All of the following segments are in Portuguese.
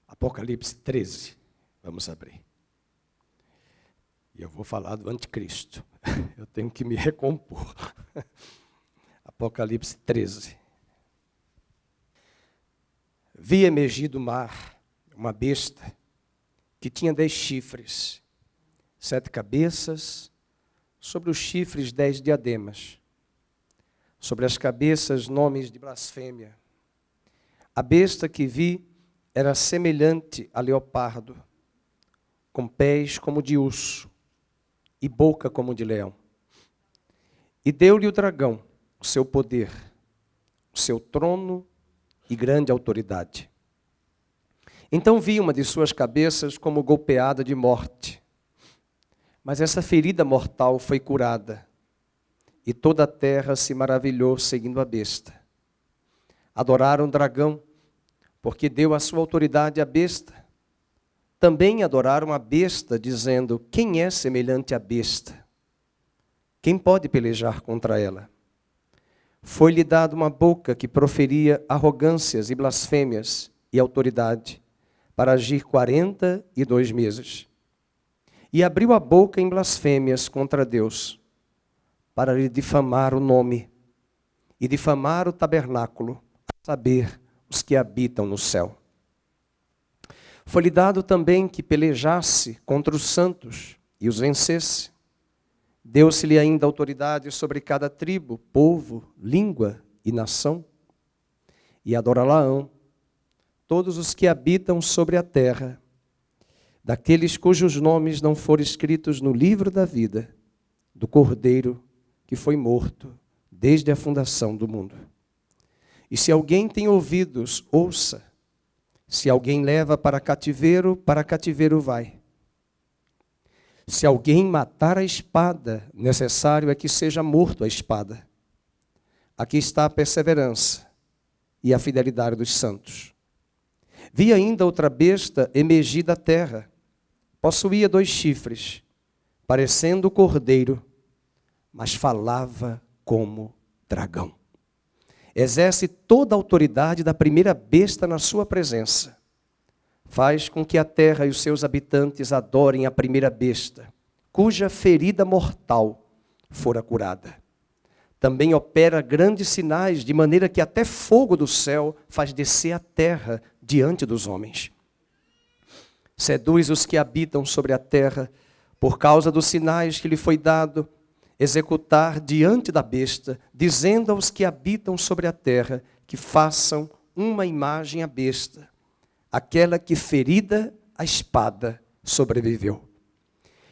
Apocalipse 13. Vamos abrir. E eu vou falar do anticristo. Eu tenho que me recompor. Apocalipse 13. Vi emergir do mar uma besta que tinha 10 chifres, 7 cabeças, sobre os chifres 10 diademas, sobre as cabeças nomes de blasfêmia. A besta que vi era semelhante a leopardo, com pés como de urso e boca como de leão. E deu-lhe o dragão o seu poder, o seu trono e grande autoridade. Então vi uma de suas cabeças como golpeada de morte. Mas essa ferida mortal foi curada, e toda a terra se maravilhou seguindo a besta. Adoraram o dragão, porque deu a sua autoridade à besta. Também adoraram a besta, dizendo: quem é semelhante à besta? Quem pode pelejar contra ela? Foi-lhe dada uma boca que proferia arrogâncias e blasfêmias e autoridade, para agir 42 meses. E abriu a boca em blasfêmias contra Deus, para lhe difamar o nome e difamar o tabernáculo, a saber, os que habitam no céu. Foi-lhe dado também que pelejasse contra os santos e os vencesse. Deu-se-lhe ainda autoridade sobre cada tribo, povo, língua e nação. E adorá-la-ão todos os que habitam sobre a terra, daqueles cujos nomes não forem escritos no livro da vida, do Cordeiro que foi morto desde a fundação do mundo. E se alguém tem ouvidos, ouça. Se alguém leva para cativeiro vai. Se alguém matar a espada, necessário é que seja morto a espada. Aqui está a perseverança e a fidelidade dos santos. Vi ainda outra besta emergir da terra. Possuía 2 chifres, parecendo cordeiro, mas falava como dragão. Exerce toda a autoridade da primeira besta na sua presença. Faz com que a terra e os seus habitantes adorem a primeira besta, cuja ferida mortal fora curada. Também opera grandes sinais, de maneira que até fogo do céu faz descer a terra diante dos homens. Seduz os que habitam sobre a terra, por causa dos sinais que lhe foi dado executar diante da besta, dizendo aos que habitam sobre a terra que façam uma imagem à besta, aquela que ferida a espada sobreviveu.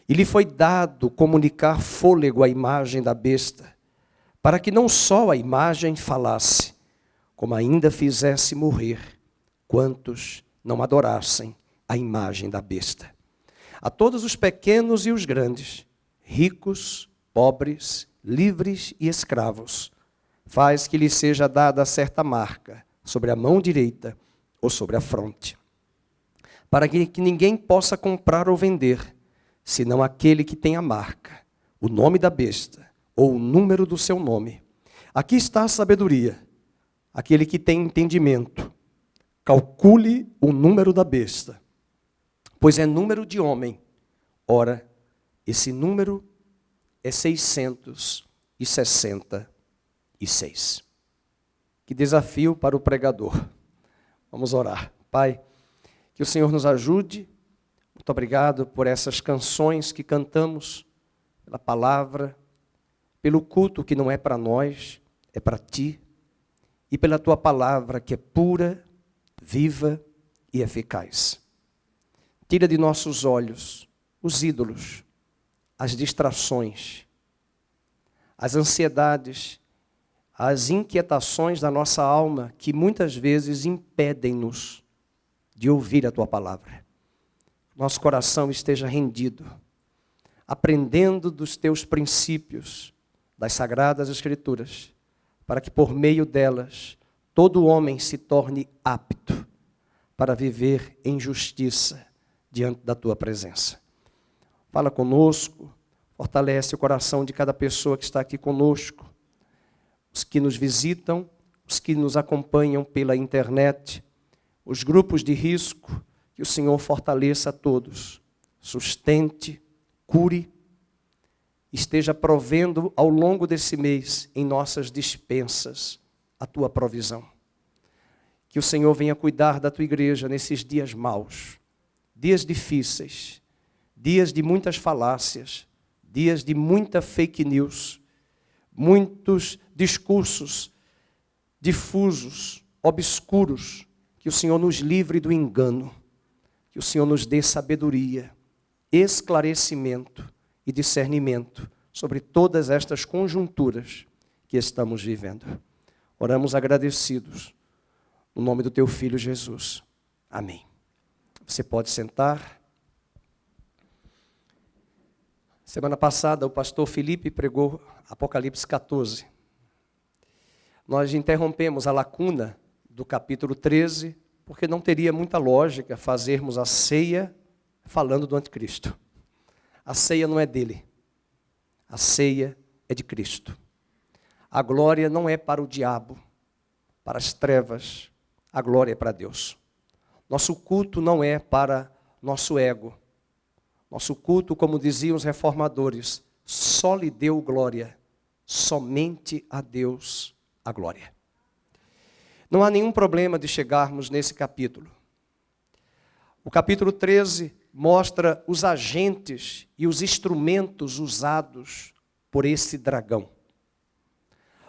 E lhe foi dado comunicar fôlego à imagem da besta, para que não só a imagem falasse, como ainda fizesse morrer quantos não adorassem a imagem da besta. A todos os pequenos e os grandes, ricos, pobres, livres e escravos, faz que lhe seja dada certa marca sobre a mão direita ou sobre a fronte, para que ninguém possa comprar ou vender, senão aquele que tem a marca, o nome da besta ou o número do seu nome. Aqui está a sabedoria. Aquele que tem entendimento, calcule o número da besta, pois é número de homem. Ora, esse número é 666. Que desafio para o pregador. Vamos orar. Pai, que o Senhor nos ajude. Muito obrigado por essas canções que cantamos, pela palavra, pelo culto que não é para nós, é para Ti, e pela Tua palavra que é pura, viva e eficaz. Tira de nossos olhos os ídolos, as distrações, as ansiedades, as inquietações da nossa alma que muitas vezes impedem-nos de ouvir a Tua palavra. Nosso coração esteja rendido, aprendendo dos Teus princípios, das Sagradas Escrituras, para que por meio delas todo homem se torne apto para viver em justiça diante da Tua presença. Fala conosco, fortalece o coração de cada pessoa que está aqui conosco, os que nos visitam, os que nos acompanham pela internet, os grupos de risco Que o Senhor fortaleça a todos, sustente, cure, esteja provendo ao longo desse mês, em nossas despensas, a tua provisão. Que o Senhor venha cuidar da tua igreja nesses dias maus, dias difíceis, dias de muitas falácias, dias de muita fake news, muitos discursos difusos, obscuros. Que o Senhor nos livre do engano, que o Senhor nos dê sabedoria, esclarecimento e discernimento sobre todas estas conjunturas que estamos vivendo. Oramos agradecidos, no nome do teu Filho Jesus. Amém. Você pode sentar. Semana passada o pastor Felipe pregou Apocalipse 14. Nós interrompemos a lacuna do capítulo 13, porque não teria muita lógica fazermos a ceia falando do anticristo. A ceia não é dele, a ceia é de Cristo. A glória não é para o diabo, para as trevas, a glória é para Deus. Nosso culto não é para nosso ego. Nosso culto, como diziam os reformadores, só lhe deu glória, somente a Deus a glória. Não há nenhum problema de chegarmos nesse capítulo. O capítulo 13 mostra os agentes e os instrumentos usados por esse dragão.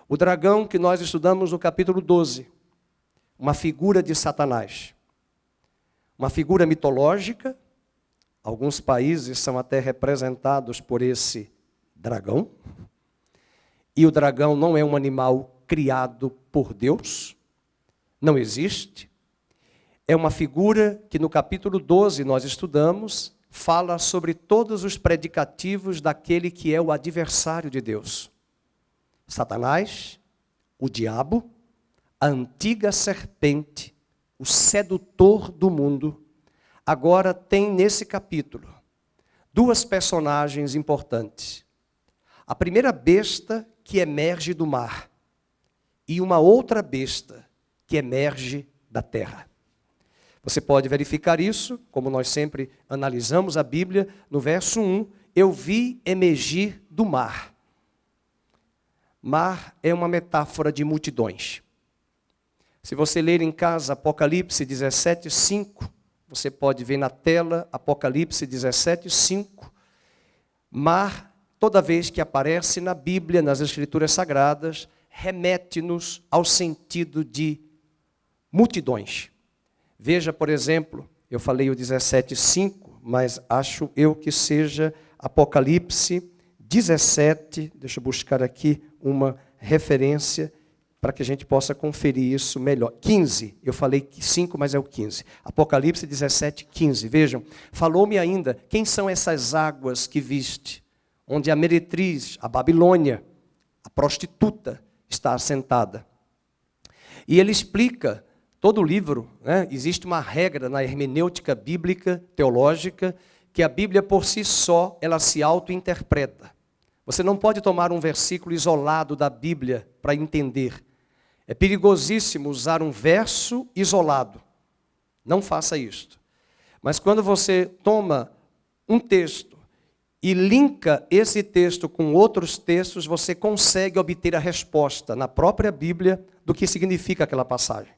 O dragão que nós estudamos no capítulo 12, uma figura de Satanás. Uma figura mitológica, alguns países são até representados por esse dragão. E o dragão não é um animal criado por Deus, não existe. É uma figura que no capítulo 12 nós estudamos, fala sobre todos os predicativos daquele que é o adversário de Deus. Satanás, o diabo, a antiga serpente, o sedutor do mundo. Agora tem nesse capítulo duas personagens importantes. A primeira besta que emerge do mar e uma outra besta que emerge da terra. Você pode verificar isso, como nós sempre analisamos a Bíblia, no verso 1, eu vi emergir do mar. Mar é uma metáfora de multidões. Se você ler em casa Apocalipse 17, 5, você pode ver na tela Apocalipse 17, 5. Mar, toda vez que aparece na Bíblia, nas Escrituras Sagradas, remete-nos ao sentido de multidões. Veja, por exemplo, eu falei o 17:5, mas acho eu que seja Apocalipse 17, deixa eu buscar aqui uma referência para que a gente possa conferir isso melhor. 15, eu falei 5, mas é o 15. Apocalipse 17, 15, vejam. Falou-me ainda, quem são essas águas que viste, onde a meretriz, a Babilônia, a prostituta, está assentada. E ele explica, todo o livro, né, existe uma regra na hermenêutica bíblica, teológica, que a Bíblia por si só, ela se auto-interpreta. Você não pode tomar um versículo isolado da Bíblia para entender. É perigosíssimo usar um verso isolado. Não faça isto. Mas quando você toma um texto e linka esse texto com outros textos, você consegue obter a resposta na própria Bíblia do que significa aquela passagem.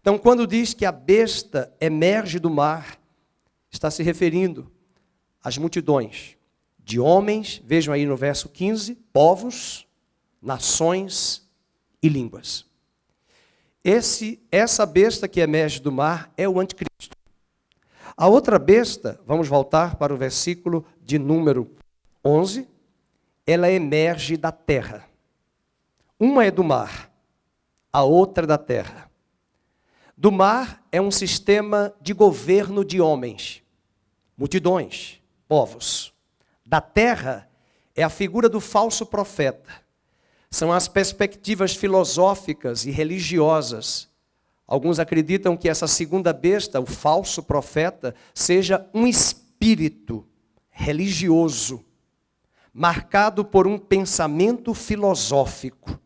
Então, quando diz que a besta emerge do mar, está se referindo às multidões de homens, vejam aí no verso 15, povos, nações e línguas. Essa besta que emerge do mar é o anticristo. A outra besta, vamos voltar para o versículo de número 11, ela emerge da terra. Uma é do mar, a outra da terra. Do mar é um sistema de governo de homens, multidões, povos. Da terra é a figura do falso profeta. São as perspectivas filosóficas e religiosas. Alguns acreditam que essa segunda besta, o falso profeta, seja um espírito religioso, marcado por um pensamento filosófico,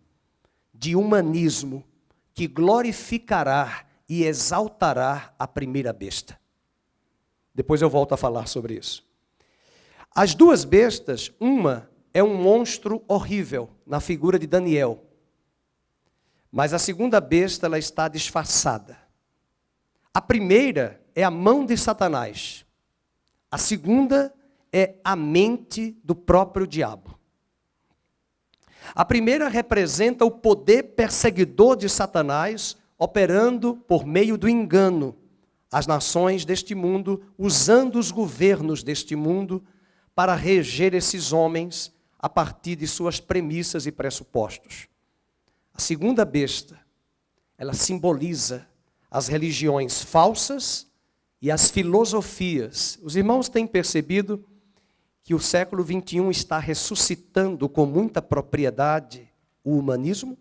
de humanismo, que glorificará e exaltará a primeira besta. Depois eu volto a falar sobre isso. As duas bestas, uma é um monstro horrível, na figura de Daniel. Mas a segunda besta, ela está disfarçada. A primeira é a mão de Satanás. A segunda é a mente do próprio diabo. A primeira representa o poder perseguidor de Satanás, operando por meio do engano as nações deste mundo, usando os governos deste mundo para reger esses homens a partir de suas premissas e pressupostos. A segunda besta, ela simboliza as religiões falsas e as filosofias. Os irmãos têm percebido que o século XXI está ressuscitando com muita propriedade o humanismo?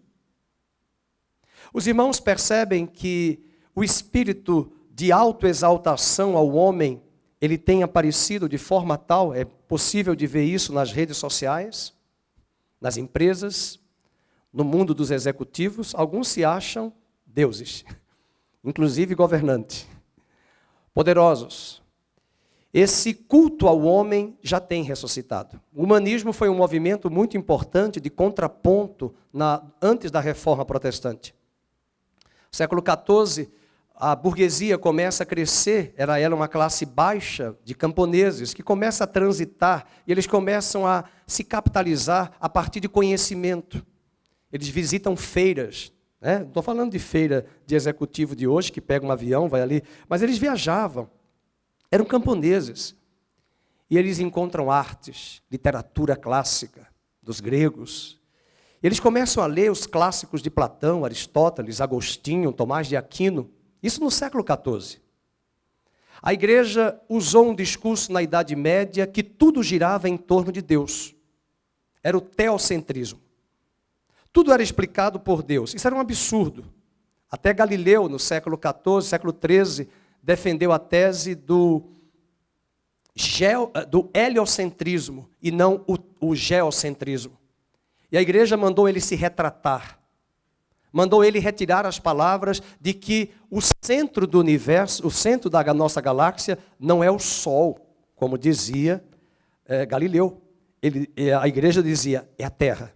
Os irmãos percebem que o espírito de autoexaltação ao homem, ele tem aparecido de forma tal, é possível de ver isso nas redes sociais, nas empresas, no mundo dos executivos. Alguns se acham deuses, inclusive governantes, poderosos. Esse culto ao homem já tem ressuscitado. O humanismo foi um movimento muito importante de contraponto antes da Reforma Protestante. No século XIV, a burguesia começa a crescer, era ela uma classe baixa de camponeses, que começa a transitar, e eles começam a se capitalizar a partir de conhecimento. Eles visitam feiras, né? Não estou falando de feira de executivo de hoje, que pega um avião, vai ali, mas eles viajavam, eram camponeses, e eles encontram artes, literatura clássica dos gregos. Eles começam a ler os clássicos de Platão, Aristóteles, Agostinho, Tomás de Aquino, isso no século XIV. A igreja usou um discurso na Idade Média que tudo girava em torno de Deus. Era o teocentrismo. Tudo era explicado por Deus. Isso era um absurdo. Até Galileu, no século XIV, século XIII, defendeu a tese do heliocentrismo e não o geocentrismo. E a igreja mandou ele se retratar. Mandou ele retirar as palavras de que o centro do universo, o centro da nossa galáxia, não é o Sol, como dizia Galileu. A igreja dizia, é a Terra.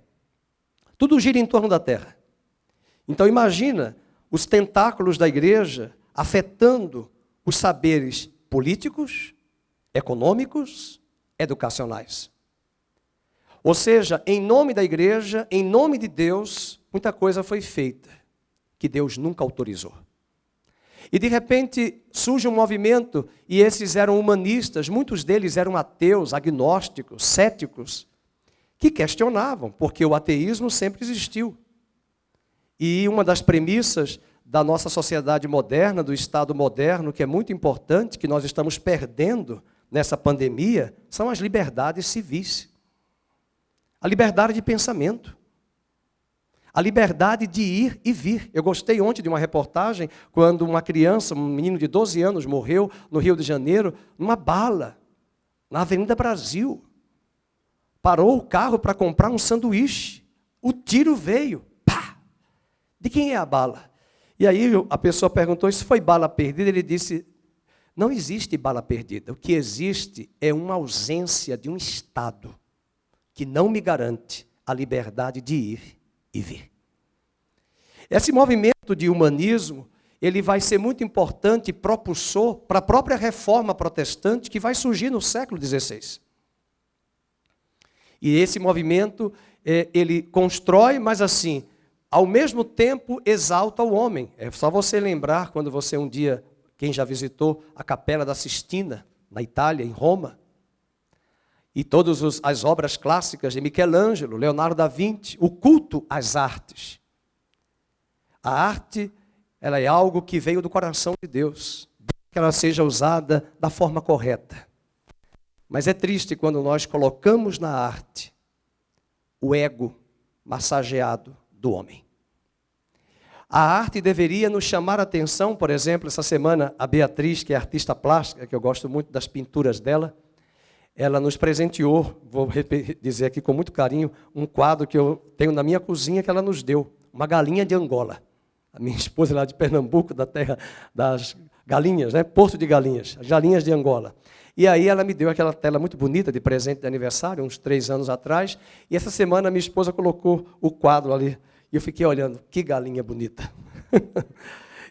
Tudo gira em torno da Terra. Então imagina os tentáculos da igreja afetando os saberes políticos, econômicos, educacionais. Ou seja, em nome da igreja, em nome de Deus, muita coisa foi feita que Deus nunca autorizou. E de repente surge um movimento, e esses eram humanistas, muitos deles eram ateus, agnósticos, céticos, que questionavam, porque o ateísmo sempre existiu. E uma das premissas da nossa sociedade moderna, do Estado moderno, que é muito importante, que nós estamos perdendo nessa pandemia, são as liberdades civis. A liberdade de pensamento. A liberdade de ir e vir. Eu gostei ontem de uma reportagem, quando uma criança, um menino de 12 anos, morreu no Rio de Janeiro, numa bala, na Avenida Brasil. Parou o carro para comprar um sanduíche. O tiro veio. Pá! De quem é a bala? E aí a pessoa perguntou, isso foi bala perdida? Ele disse, não existe bala perdida. O que existe é uma ausência de um Estado que não me garante a liberdade de ir e vir. Esse movimento de humanismo, ele vai ser muito importante e propulsor para a própria reforma protestante que vai surgir no século XVI. E esse movimento, ele constrói, mas assim, ao mesmo tempo exalta o homem. É só você lembrar, quando você um dia, quem já visitou a Capela da Sistina, na Itália, em Roma, e todas as obras clássicas de Michelangelo, Leonardo da Vinci, o culto às artes. A arte, ela é algo que veio do coração de Deus, que ela seja usada da forma correta. Mas é triste quando nós colocamos na arte o ego massageado do homem. A arte deveria nos chamar a atenção, por exemplo, essa semana a Beatriz, que é artista plástica, que eu gosto muito das pinturas dela, ela nos presenteou, vou dizer aqui com muito carinho, um quadro que eu tenho na minha cozinha que ela nos deu, uma galinha de Angola. A minha esposa lá de Pernambuco, da terra das galinhas, né? Porto de Galinhas, as galinhas de Angola. E aí ela me deu aquela tela muito bonita de presente de aniversário, uns 3 anos atrás, e essa semana minha esposa colocou o quadro ali, e eu fiquei olhando, que galinha bonita.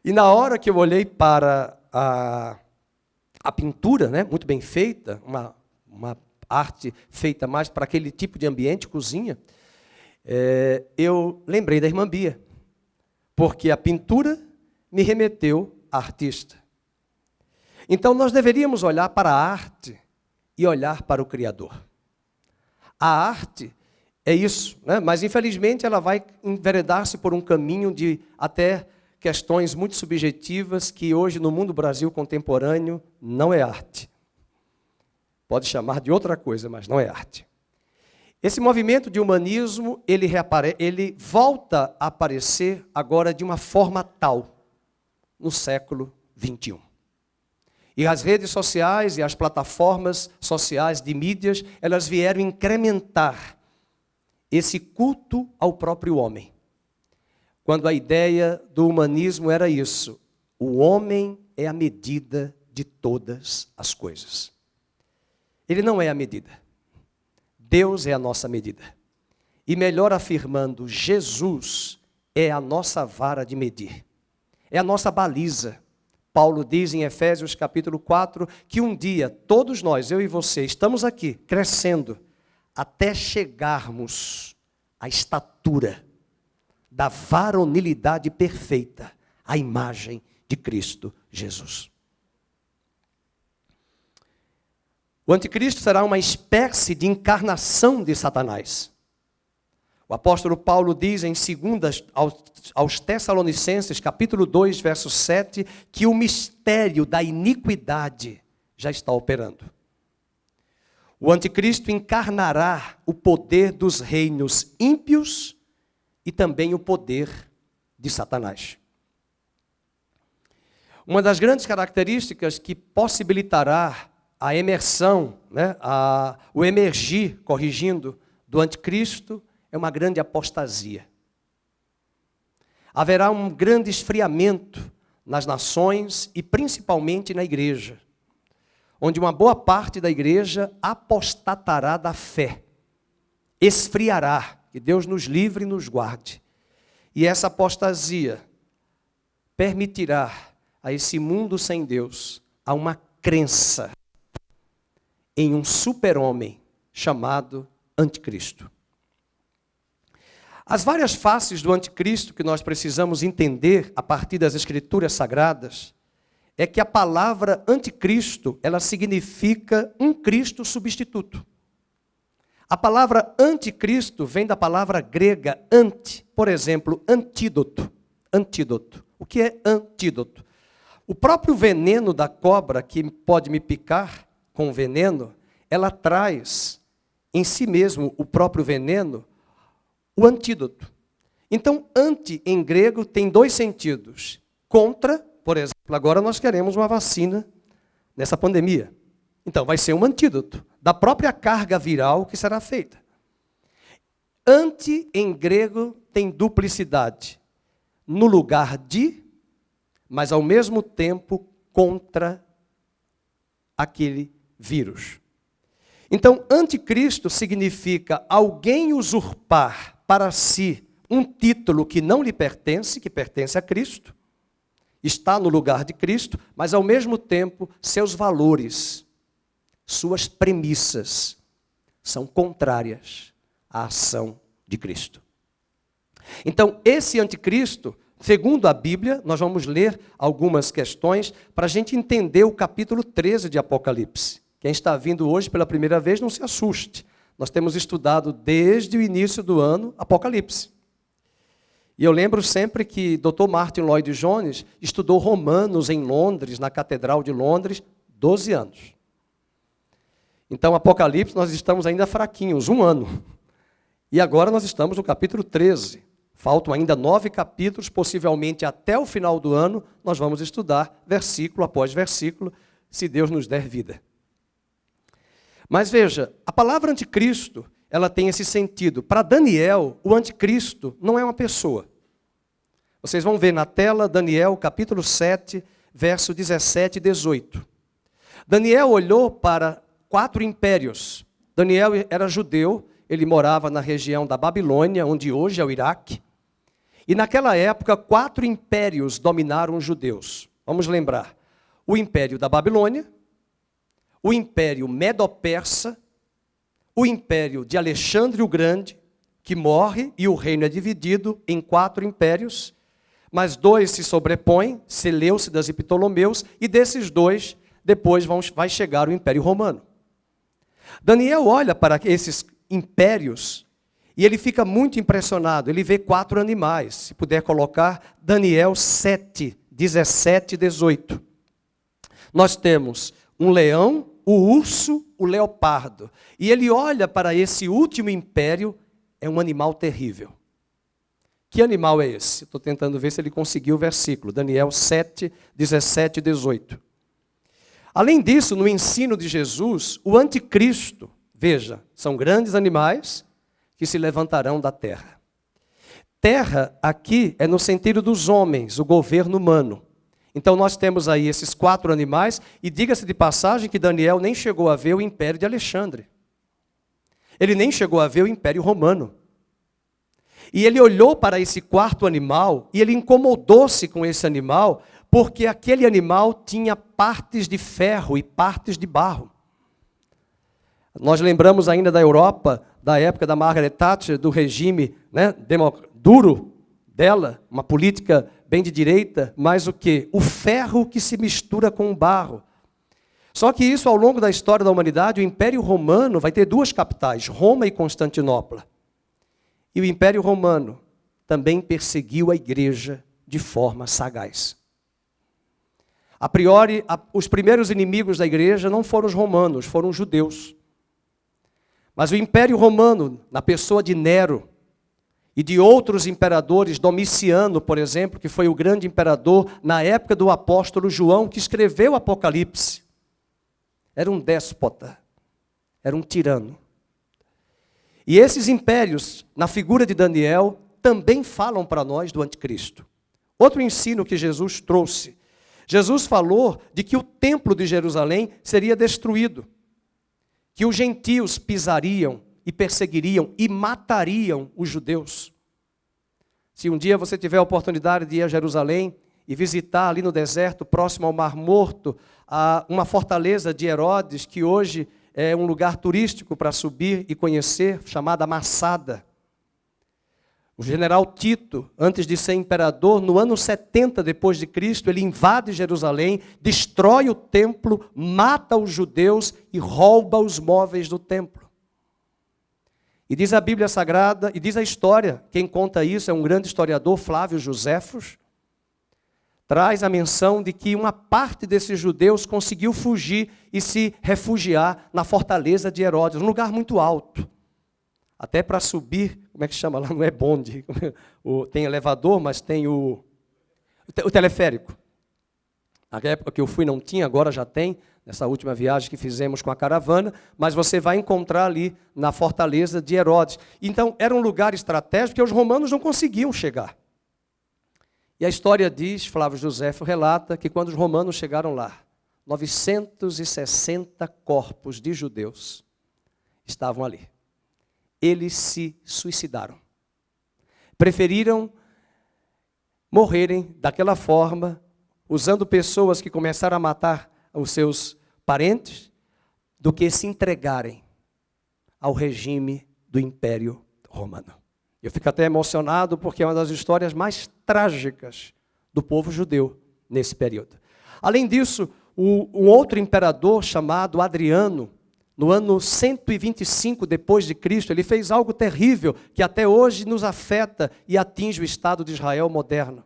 E na hora que eu olhei para a pintura, né, muito bem feita, uma arte feita mais para aquele tipo de ambiente, cozinha, eu lembrei da irmã Bia, porque a pintura me remeteu à artista. Então, nós deveríamos olhar para a arte e olhar para o Criador. A arte é isso, né? Mas, infelizmente, ela vai enveredar-se por um caminho de até questões muito subjetivas que hoje, no mundo Brasil contemporâneo, não é arte. Pode chamar de outra coisa, mas não é arte. Esse movimento de humanismo, ele volta a aparecer agora de uma forma tal, no século XXI. E as redes sociais e as plataformas sociais de mídias, elas vieram incrementar esse culto ao próprio homem. Quando a ideia do humanismo era isso, o homem é a medida de todas as coisas. Ele não é a medida. Deus é a nossa medida. E melhor afirmando, Jesus é a nossa vara de medir. É a nossa baliza. Paulo diz em Efésios capítulo 4, que um dia, todos nós, eu e você, estamos aqui, crescendo, até chegarmos à estatura da varonilidade perfeita, à imagem de Cristo Jesus. O anticristo será uma espécie de encarnação de Satanás. O apóstolo Paulo diz em 2 aos Tessalonicenses, capítulo 2, verso 7, que o mistério da iniquidade já está operando. O anticristo encarnará o poder dos reinos ímpios e também o poder de Satanás. Uma das grandes características que possibilitará a emersão, né, o emergir, corrigindo, do anticristo, é uma grande apostasia. Haverá um grande esfriamento nas nações e principalmente na igreja, onde uma boa parte da igreja apostatará da fé, esfriará, que Deus nos livre e nos guarde. E essa apostasia permitirá a esse mundo sem Deus a uma crença em um super-homem chamado anticristo. As várias faces do anticristo que nós precisamos entender a partir das escrituras sagradas é que a palavra anticristo, ela significa um Cristo substituto. A palavra anticristo vem da palavra grega anti, por exemplo, antídoto. Antídoto. O que é antídoto? O próprio veneno da cobra que pode me picar com veneno, ela traz em si mesmo o próprio veneno, o antídoto. Então, anti em grego tem 2 sentidos. Contra, por exemplo, agora nós queremos uma vacina nessa pandemia. Então, vai ser um antídoto da própria carga viral que será feita. Anti em grego tem duplicidade. No lugar de, mas ao mesmo tempo contra aquele vírus. Então, anticristo significa alguém usurpar para si um título que não lhe pertence, que pertence a Cristo, está no lugar de Cristo, mas ao mesmo tempo seus valores, suas premissas são contrárias à ação de Cristo. Então, esse anticristo, segundo a Bíblia, nós vamos ler algumas questões para a gente entender o capítulo 13 de Apocalipse. Quem está vindo hoje pela primeira vez, não se assuste. Nós temos estudado desde o início do ano Apocalipse. E eu lembro sempre que Dr. Martin Lloyd Jones estudou Romanos em Londres, na Catedral de Londres, 12 anos. Então, Apocalipse, nós estamos ainda fraquinhos, 1 ano. E agora nós estamos no capítulo 13. Faltam ainda 9 capítulos, possivelmente até o final do ano, nós vamos estudar versículo após versículo, se Deus nos der vida. Mas veja, a palavra anticristo, ela tem esse sentido. Para Daniel, o anticristo não é uma pessoa. Vocês vão ver na tela, Daniel, capítulo 7, verso 17 e 18. Daniel olhou para 4 impérios. Daniel era judeu, ele morava na região da Babilônia, onde hoje é o Iraque. E naquela época, 4 impérios dominaram os judeus. Vamos lembrar, o império da Babilônia, o império Medo-Persa, o império de Alexandre o Grande, que morre e o reino é dividido em 4 impérios, mas 2 se sobrepõem, Seleucidas e Ptolomeus, e desses 2, depois vai chegar o Império Romano. Daniel olha para esses impérios e ele fica muito impressionado. Ele vê 4 animais. Se puder colocar, Daniel 7, 17 e 18. Nós temos um leão, o urso, o leopardo. E ele olha para esse último império, é um animal terrível. Que animal é esse? Estou tentando ver se ele conseguiu o versículo. Daniel 7, 17 e 18. Além disso, no ensino de Jesus, o anticristo, veja, são grandes animais que se levantarão da terra. Terra aqui é no sentido dos homens, o governo humano. Então nós temos aí esses 4 animais, e diga-se de passagem que Daniel nem chegou a ver o império de Alexandre. Ele nem chegou a ver o império romano. E ele olhou para esse 4º animal, e ele incomodou-se com esse animal, porque aquele animal tinha partes de ferro e partes de barro. Nós lembramos ainda da Europa, da época da Margaret Thatcher, do regime, né, duro dela, uma política bem de direita, mas o quê? O ferro que se mistura com o barro. Só que isso, ao longo da história da humanidade, o Império Romano vai ter 2 capitais, Roma e Constantinopla. E o Império Romano também perseguiu a igreja de forma sagaz. A priori, os primeiros inimigos da igreja não foram os romanos, foram os judeus. Mas o Império Romano, na pessoa de Nero e de outros imperadores, Domiciano, por exemplo, que foi o grande imperador na época do apóstolo João, que escreveu o Apocalipse, era um déspota, era um tirano. E esses impérios, na figura de Daniel, também falam para nós do anticristo. Outro ensino que Jesus trouxe. Jesus falou de que o templo de Jerusalém seria destruído, que os gentios pisariam e perseguiriam e matariam os judeus. Se um dia você tiver a oportunidade de ir a Jerusalém e visitar ali no deserto, próximo ao Mar Morto, uma fortaleza de Herodes, que hoje é um lugar turístico para subir e conhecer, chamada Massada. O general Tito, antes de ser imperador, no ano 70 depois de Cristo, ele invade Jerusalém, destrói o templo, mata os judeus e rouba os móveis do templo. E diz a Bíblia Sagrada, e diz a história, quem conta isso é um grande historiador, Flávio Joséfos, traz a menção de que uma parte desses judeus conseguiu fugir e se refugiar na fortaleza de Herodes, um lugar muito alto. Até para subir, como é que chama lá? Não é bonde, tem elevador, mas tem o teleférico. Na época que eu fui não tinha, agora já tem, nessa última viagem que fizemos com a caravana, mas você vai encontrar ali na fortaleza de Herodes. Então, era um lugar estratégico que os romanos não conseguiam chegar. E a história diz, Flávio Joséfo relata, que quando os romanos chegaram lá, 960 corpos de judeus estavam ali. Eles se suicidaram. Preferiram morrerem daquela forma, usando pessoas que começaram a matar os seus parentes, do que se entregarem ao regime do Império Romano. Eu fico até emocionado porque é uma das histórias mais trágicas do povo judeu nesse período. Além disso, um outro imperador chamado Adriano, no ano 125 depois de Cristo, ele fez algo terrível que até hoje nos afeta e atinge o Estado de Israel moderno.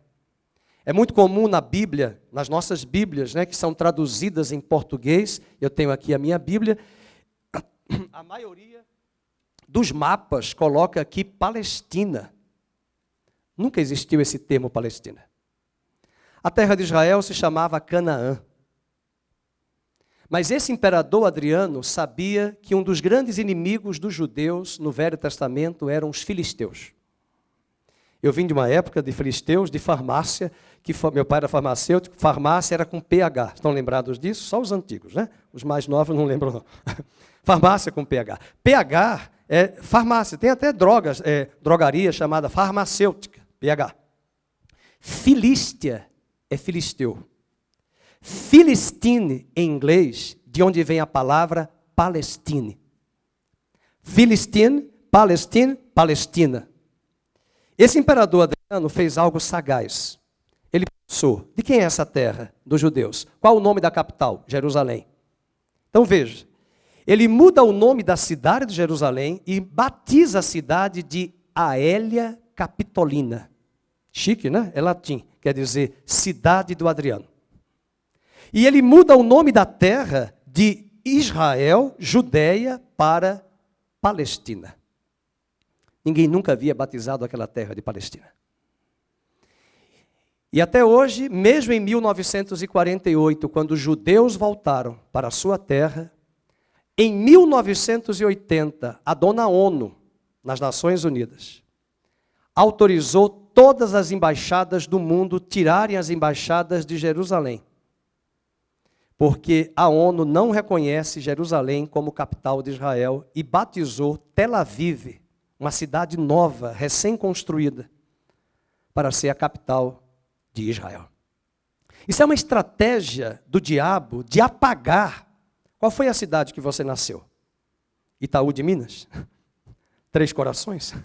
É muito comum na Bíblia, nas nossas Bíblias, né, que são traduzidas em português, eu tenho aqui a minha Bíblia, a maioria dos mapas coloca aqui Palestina. Nunca existiu esse termo Palestina. A terra de Israel se chamava Canaã. Mas esse imperador Adriano sabia que um dos grandes inimigos dos judeus no Velho Testamento eram os filisteus. Eu vim de uma época de filisteus, de farmácia, meu pai era farmacêutico, farmácia era com PH. Estão lembrados disso? Só os antigos, né? Os mais novos não lembram, não. Farmácia com PH. PH é farmácia, tem até drogas, drogaria chamada farmacêutica, PH. Filístia é filisteu. Philistine, em inglês, de onde vem a palavra Palestine. Philistine, Palestine, Palestina. Esse imperador Adriano fez algo sagaz. Ele pensou, de quem é essa terra? Dos judeus. Qual o nome da capital? Jerusalém. Então veja, ele muda o nome da cidade de Jerusalém e batiza a cidade de Aelia Capitolina. Chique, né? É latim, quer dizer cidade do Adriano. E ele muda o nome da terra de Israel, Judeia, para Palestina. Ninguém nunca havia batizado aquela terra de Palestina. E até hoje, mesmo em 1948, quando os judeus voltaram para a sua terra, em 1980, a dona ONU, nas Nações Unidas, autorizou todas as embaixadas do mundo tirarem as embaixadas de Jerusalém. Porque a ONU não reconhece Jerusalém como capital de Israel e batizou Tel Aviv, uma cidade nova, recém-construída, para ser a capital de Israel. Isso é uma estratégia do diabo de apagar. Qual foi a cidade que você nasceu? Itaú de Minas? Três Corações?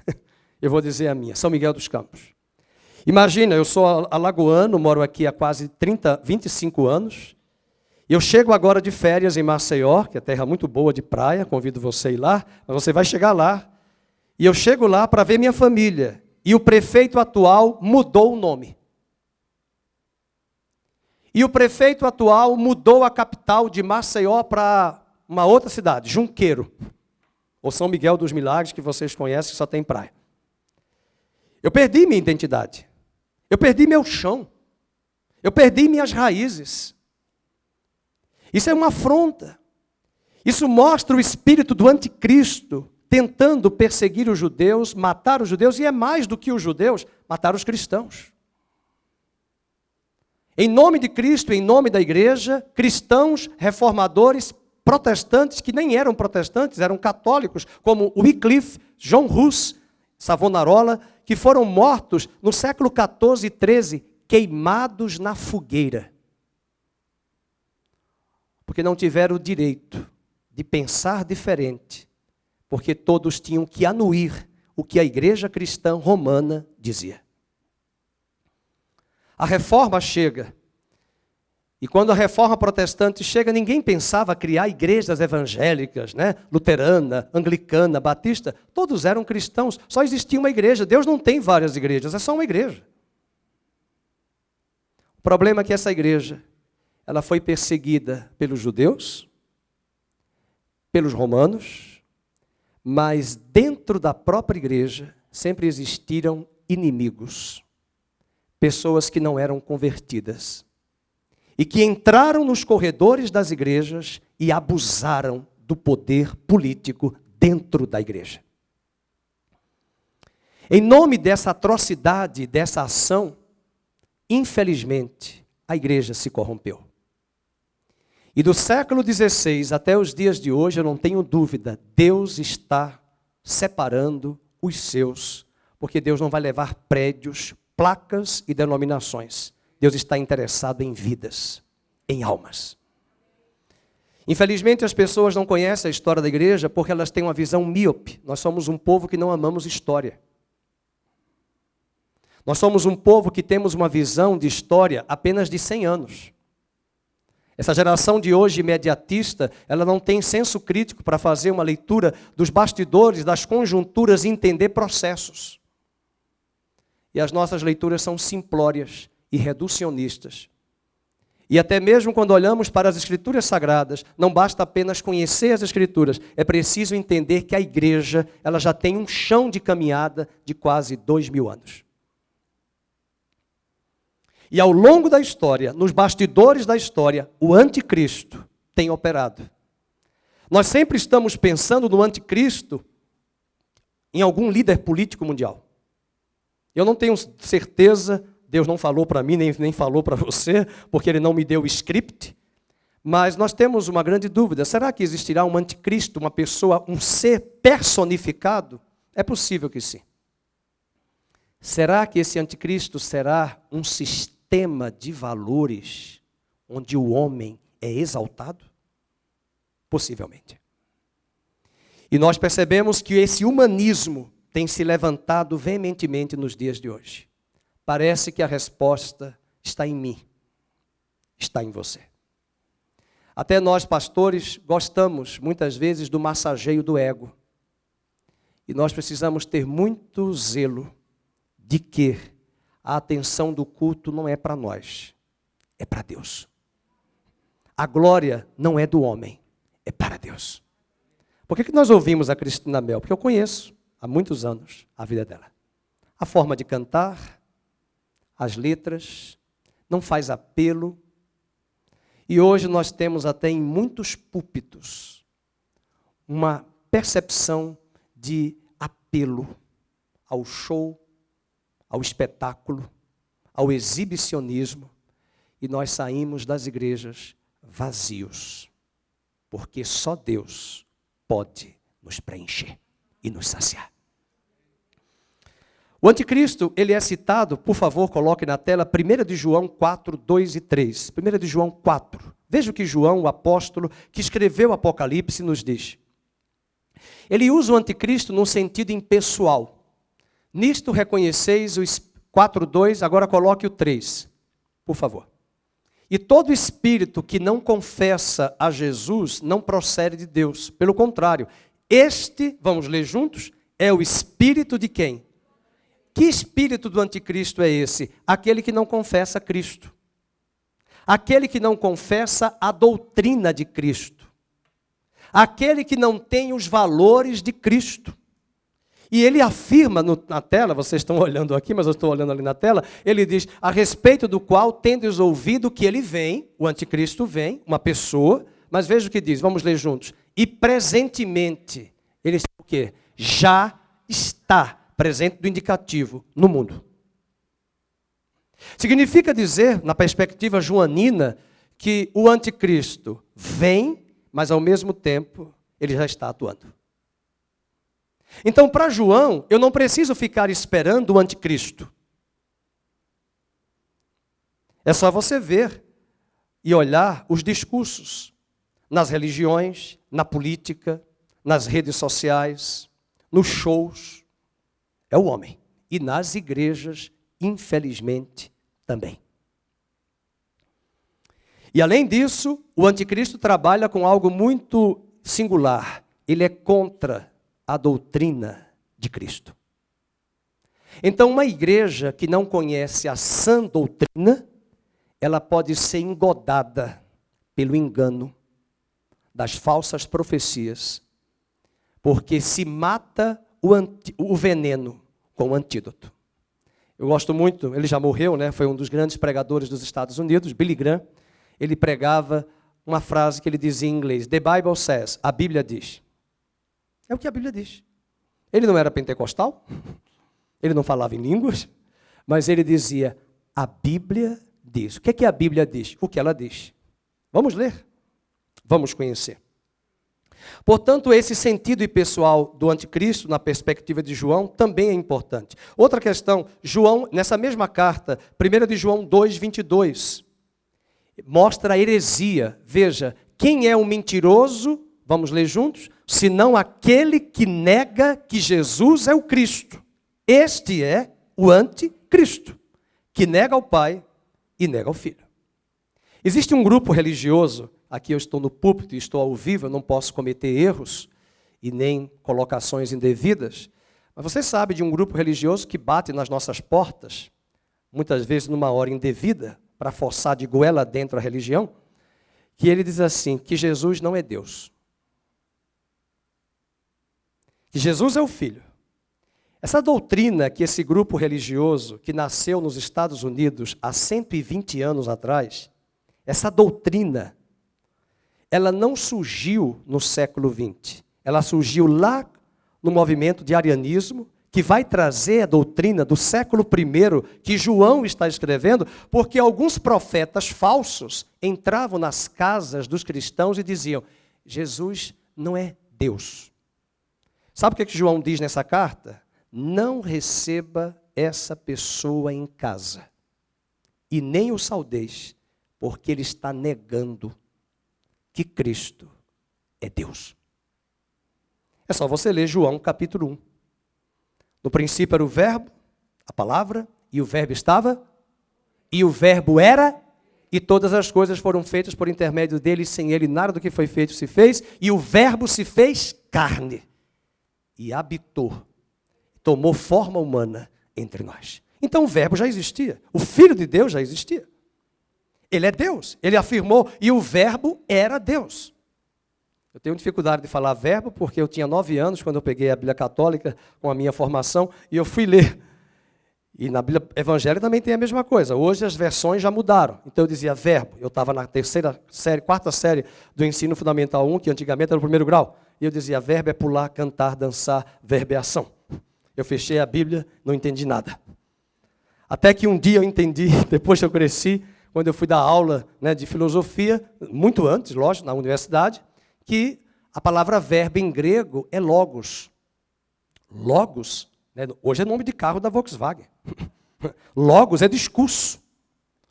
Eu vou dizer a minha, São Miguel dos Campos. Imagina, eu sou alagoano, moro aqui há quase 25 anos. Eu chego agora de férias em Maceió, que é terra muito boa de praia, convido você a ir lá, mas você vai chegar lá. E eu chego lá para ver minha família. E o prefeito atual mudou o nome. E o prefeito atual mudou a capital de Maceió para uma outra cidade, Junqueiro. Ou São Miguel dos Milagres, que vocês conhecem, que só tem praia. Eu perdi minha identidade. Eu perdi meu chão. Eu perdi minhas raízes. Isso é uma afronta. Isso mostra o espírito do anticristo tentando perseguir os judeus, matar os judeus, e é mais do que os judeus, matar os cristãos. Em nome de Cristo, em nome da igreja, cristãos, reformadores, protestantes, que nem eram protestantes, eram católicos, como Wycliffe, John Hus, Savonarola, que foram mortos no século XIV e XIII, queimados na fogueira. Porque não tiveram o direito de pensar diferente, porque todos tinham que anuir o que a igreja cristã romana dizia. A reforma chega, e quando a reforma protestante chega, ninguém pensava criar igrejas evangélicas, né? Luterana, anglicana, batista, todos eram cristãos, só existia uma igreja. Deus não tem várias igrejas, é só uma igreja. O problema é que essa igreja, ela foi perseguida pelos judeus, pelos romanos, mas dentro da própria igreja sempre existiram inimigos, pessoas que não eram convertidas e que entraram nos corredores das igrejas e abusaram do poder político dentro da igreja. Em nome dessa atrocidade, dessa ação, infelizmente, a igreja se corrompeu. E do século XVI até os dias de hoje, eu não tenho dúvida, Deus está separando os seus, porque Deus não vai levar prédios, placas e denominações. Deus está interessado em vidas, em almas. Infelizmente, as pessoas não conhecem a história da igreja porque elas têm uma visão míope. Nós somos um povo que não amamos história. Nós somos um povo que temos uma visão de história apenas de 100 anos. Essa geração de hoje imediatista, ela não tem senso crítico para fazer uma leitura dos bastidores, das conjunturas e entender processos. E as nossas leituras são simplórias e reducionistas. E até mesmo quando olhamos para as Escrituras Sagradas, não basta apenas conhecer as Escrituras, é preciso entender que a igreja ela já tem um chão de caminhada de quase 2000 anos. E ao longo da história, nos bastidores da história, o anticristo tem operado. Nós sempre estamos pensando no anticristo em algum líder político mundial. Eu não tenho certeza, Deus não falou para mim, nem falou para você, porque Ele não me deu o script. Mas nós temos uma grande dúvida. Será que existirá um anticristo, uma pessoa, um ser personificado? É possível que sim. Será que esse anticristo será um sistema de valores onde o homem é exaltado? Possivelmente. E nós percebemos que esse humanismo tem se levantado veementemente nos dias de hoje. Parece que a resposta está em mim, está em você. Até nós, pastores, gostamos muitas vezes do massageio do ego. E nós precisamos ter muito zelo de que a atenção do culto não é para nós, é para Deus. A glória não é do homem, é para Deus. Por que nós ouvimos a Cristina Mel? Porque eu conheço há muitos anos a vida dela. A forma de cantar, as letras, não faz apelo. E hoje nós temos até em muitos púlpitos uma percepção de apelo ao show, ao espetáculo, ao exibicionismo, e nós saímos das igrejas vazios, porque só Deus pode nos preencher e nos saciar. O anticristo, ele é citado, por favor, coloque na tela, 1 de João 4, 2 e 3. 1 de João 4. Veja o que João, o apóstolo, que escreveu o Apocalipse, nos diz. Ele usa o anticristo num sentido impessoal. Nisto reconheceis o 4, 2, agora coloque o 3, por favor. E todo espírito que não confessa a Jesus não procede de Deus. Pelo contrário, este, vamos ler juntos, é o espírito de quem? Que espírito do anticristo é esse? Aquele que não confessa Cristo. Aquele que não confessa a doutrina de Cristo. Aquele que não tem os valores de Cristo. E ele afirma na tela, vocês estão olhando aqui, mas eu estou olhando ali na tela, ele diz, a respeito do qual tendes ouvido que ele vem, o anticristo vem, uma pessoa, mas veja o que diz, vamos ler juntos. E presentemente, ele o quê? Já está presente do indicativo no mundo. Significa dizer, na perspectiva joanina, que o anticristo vem, mas ao mesmo tempo ele já está atuando. Então, para João, eu não preciso ficar esperando o anticristo. É só você ver e olhar os discursos nas religiões, na política, nas redes sociais, nos shows. É o homem. E nas igrejas, infelizmente, também. E além disso, o anticristo trabalha com algo muito singular. Ele é contra a doutrina de Cristo. Então, uma igreja que não conhece a sã doutrina, ela pode ser engodada pelo engano das falsas profecias, porque se mata o veneno com o antídoto. Eu gosto muito, ele já morreu, né? Foi um dos grandes pregadores dos Estados Unidos, Billy Graham. Ele pregava uma frase que ele dizia em inglês, The Bible says, a Bíblia diz. É o que a Bíblia diz. Ele não era pentecostal, ele não falava em línguas, mas ele dizia, a Bíblia diz. O que é que a Bíblia diz? O que ela diz. Vamos ler, vamos conhecer. Portanto, esse sentido impessoal do anticristo, na perspectiva de João, também é importante. Outra questão, João, nessa mesma carta, 1 de João 2, 22, mostra a heresia. Veja, quem é o mentiroso, vamos ler juntos, senão aquele que nega que Jesus é o Cristo. Este é o anticristo, que nega ao Pai e nega ao Filho. Existe um grupo religioso, aqui eu estou no púlpito e estou ao vivo, eu não posso cometer erros e nem colocações indevidas, mas você sabe de um grupo religioso que bate nas nossas portas, muitas vezes numa hora indevida, para forçar de goela dentro a religião, que ele diz assim, que Jesus não é Deus. Que Jesus é o Filho. Essa doutrina que esse grupo religioso, que nasceu nos Estados Unidos há 120 anos atrás, essa doutrina, ela não surgiu no século XX. Ela surgiu lá no movimento de arianismo, que vai trazer a doutrina do século I que João está escrevendo, porque alguns profetas falsos entravam nas casas dos cristãos e diziam: Jesus não é Deus. Sabe o que João diz nessa carta? Não receba essa pessoa em casa, e nem o saudeis, porque ele está negando que Cristo é Deus. É só você ler João capítulo 1. No princípio era o verbo, a palavra, e o verbo estava, e o verbo era, e todas as coisas foram feitas por intermédio dele, e sem ele nada do que foi feito se fez, e o verbo se fez carne, e habitou, tomou forma humana entre nós. Então o verbo já existia, o Filho de Deus já existia. Ele é Deus, ele afirmou, e o verbo era Deus. Eu tenho dificuldade de falar verbo, porque eu tinha 9 anos, quando eu peguei a Bíblia Católica, com a minha formação, e eu fui ler. E na Bíblia Evangélica também tem a mesma coisa. Hoje as versões já mudaram. Então eu dizia verbo. Eu estava na quarta série do ensino fundamental 1, que antigamente era o 1º grau. E eu dizia, verbo é pular, cantar, dançar, verbo é ação. Eu fechei a Bíblia, não entendi nada. Até que um dia eu entendi, depois que eu cresci, quando eu fui dar aula, né, de filosofia, muito antes, lógico, na universidade, que a palavra verbo em grego é logos. Logos, né, hoje é nome de carro da Volkswagen. Logos é discurso.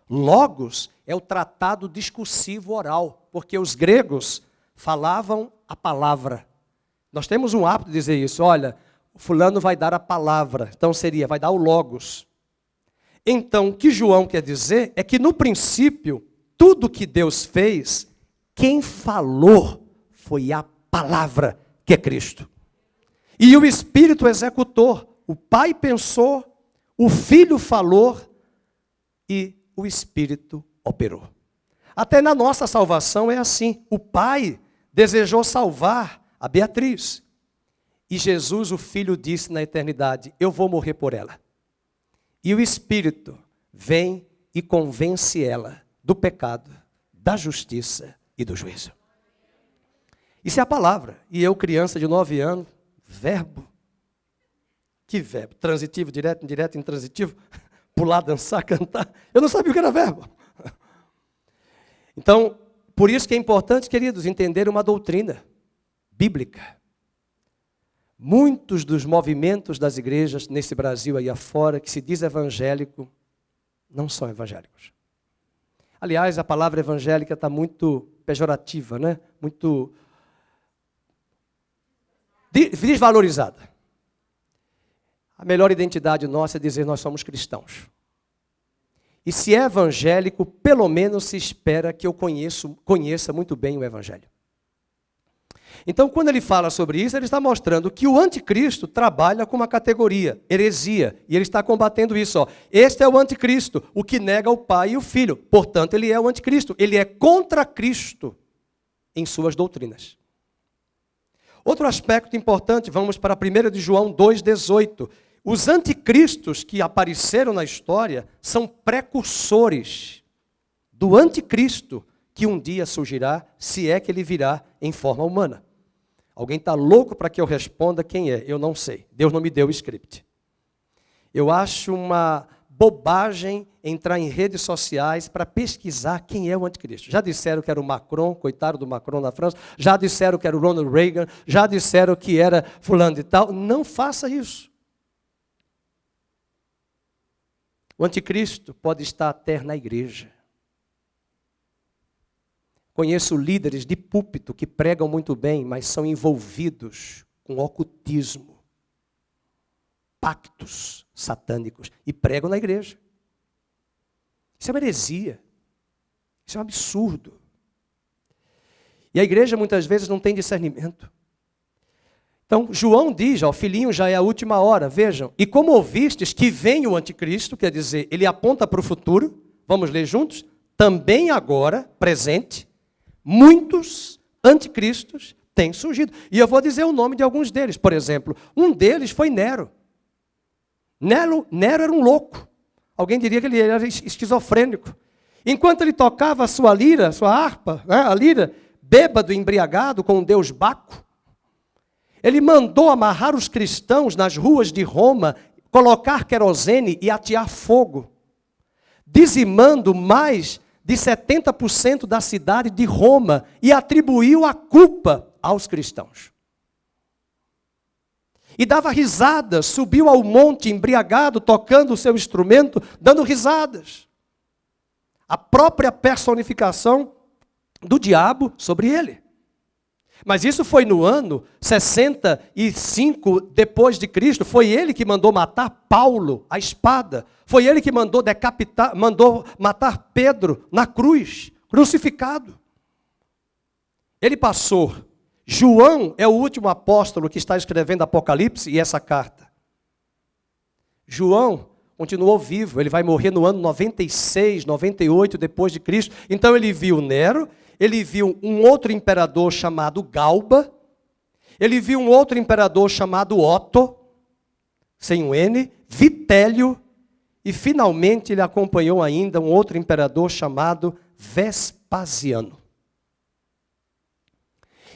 Logos é o tratado discursivo oral, porque os gregos falavam a palavra. Nós temos um hábito de dizer isso, olha, fulano vai dar a palavra, então seria, vai dar o logos. Então, o que João quer dizer é que no princípio, tudo que Deus fez, quem falou foi a palavra, que é Cristo. E o Espírito executou. O Pai pensou, o Filho falou e o Espírito operou. Até na nossa salvação é assim. O Pai desejou salvar a Beatriz. E Jesus, o Filho, disse na eternidade, eu vou morrer por ela. E o Espírito vem e convence ela do pecado, da justiça e do juízo. Isso é a palavra. E eu, criança de 9 anos, verbo. Que verbo? Transitivo, direto, indireto, intransitivo? Pular, dançar, cantar. Eu não sabia o que era verbo. Então, por isso que é importante, queridos, entender uma doutrina bíblica. Muitos dos movimentos das igrejas nesse Brasil aí afora, que se diz evangélico, não são evangélicos. Aliás, a palavra evangélica está muito pejorativa, né? Muito desvalorizada. A melhor identidade nossa é dizer nós somos cristãos. E se é evangélico, pelo menos se espera que eu conheça muito bem o evangelho. Então, quando ele fala sobre isso, ele está mostrando que o anticristo trabalha com uma categoria, heresia, e ele está combatendo isso. Ó. Este é o anticristo, o que nega o Pai e o Filho. Portanto, ele é o anticristo, ele é contra Cristo em suas doutrinas. Outro aspecto importante, vamos para 1 de João 2,18. Os anticristos que apareceram na história são precursores do anticristo que um dia surgirá, se é que ele virá em forma humana. Alguém está louco para que eu responda quem é? Eu não sei. Deus não me deu o script. Eu acho uma bobagem entrar em redes sociais para pesquisar quem é o anticristo. Já disseram que era o Macron, coitado do Macron na França. Já disseram que era o Ronald Reagan. Já disseram que era fulano de tal. Não faça isso. O anticristo pode estar até na igreja. Conheço líderes de púlpito que pregam muito bem, mas são envolvidos com ocultismo, pactos satânicos, e pregam na igreja. Isso é uma heresia. Isso é um absurdo. E a igreja muitas vezes não tem discernimento. Então, João diz, ó, filhinho, já é a última hora, vejam. E como ouvistes que vem o anticristo, quer dizer, ele aponta para o futuro, vamos ler juntos? Também agora, presente, muitos anticristos têm surgido. E eu vou dizer o nome de alguns deles. Por exemplo, um deles foi Nero. Nero era um louco. Alguém diria que ele era esquizofrênico. Enquanto ele tocava a sua lira, sua harpa, né, a lira, bêbado, embriagado com o deus Baco, Ele mandou amarrar os cristãos nas ruas de Roma, colocar querosene e atear fogo, dizimando mais de 70% da cidade de Roma, e atribuiu a culpa aos cristãos. E dava risadas, subiu ao monte embriagado, tocando o seu instrumento, dando risadas. A própria personificação do diabo sobre ele. Mas isso foi no ano 65 depois de Cristo. Foi ele que mandou matar Paulo, a espada. Foi ele que mandou matar Pedro na cruz, crucificado. Ele passou. João é o último apóstolo que está escrevendo Apocalipse e essa carta. João continuou vivo, ele vai morrer no ano 96, 98 depois de Cristo. Então ele viu Nero, ele viu um outro imperador chamado Galba, ele viu um outro imperador chamado Otto, sem um N, Vitélio, e finalmente ele acompanhou ainda um outro imperador chamado Vespasiano.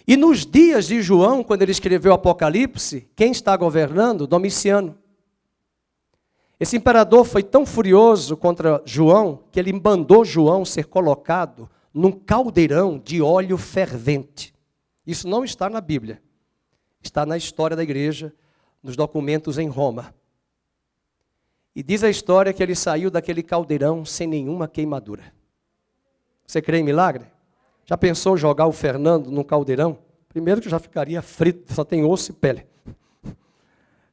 E nos dias de João, quando ele escreveu Apocalipse, quem está governando? Domiciano. Esse imperador foi tão furioso contra João, que ele mandou João ser colocado num caldeirão de óleo fervente. Isso não está na Bíblia. Está na história da igreja, nos documentos em Roma. E diz a história que ele saiu daquele caldeirão sem nenhuma queimadura. Você crê em milagre? Já pensou jogar o Fernando num caldeirão? Primeiro que já ficaria frito, só tem osso e pele.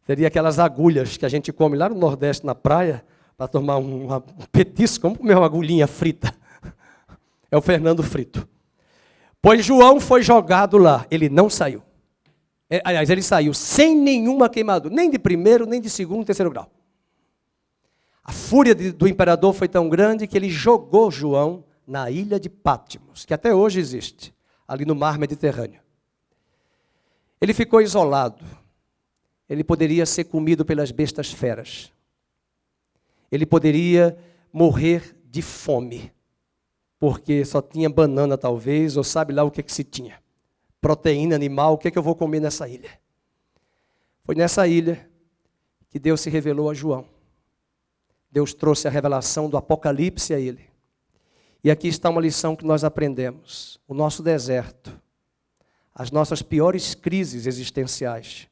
Teria aquelas agulhas que a gente come lá no Nordeste, na praia, para tomar um petisco, como comer uma agulhinha frita. É o Fernando frito. Pois João foi jogado lá, ele não saiu. Aliás, ele saiu sem nenhuma queimadura, nem de primeiro, nem de segundo, terceiro grau. A fúria do imperador foi tão grande que ele jogou João na ilha de Patmos, que até hoje existe, ali no mar Mediterrâneo. Ele ficou isolado. Ele poderia ser comido pelas bestas feras. Ele poderia morrer de fome, porque só tinha banana talvez, ou sabe lá o que se tinha. Proteína animal, o que eu vou comer nessa ilha? Foi nessa ilha que Deus se revelou a João. Deus trouxe a revelação do Apocalipse a ele. E aqui está uma lição que nós aprendemos. O nosso deserto, as nossas piores crises existenciais,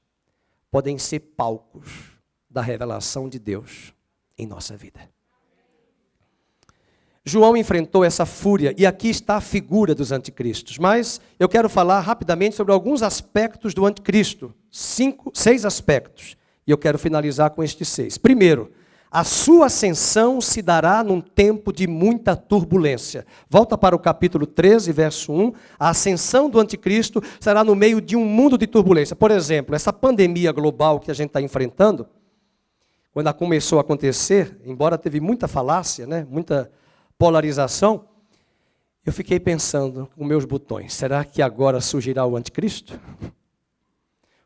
podem ser palcos da revelação de Deus em nossa vida. João enfrentou essa fúria, e aqui está a figura dos anticristos. Mas eu quero falar rapidamente sobre alguns aspectos do anticristo. 6 aspectos. E eu quero finalizar com estes 6. Primeiro, a sua ascensão se dará num tempo de muita turbulência. Volta para o capítulo 13, verso 1. A ascensão do anticristo será no meio de um mundo de turbulência. Por exemplo, essa pandemia global que a gente está enfrentando, quando ela começou a acontecer, embora teve muita falácia, né, muita polarização, eu fiquei pensando com meus botões, será que agora surgirá o anticristo?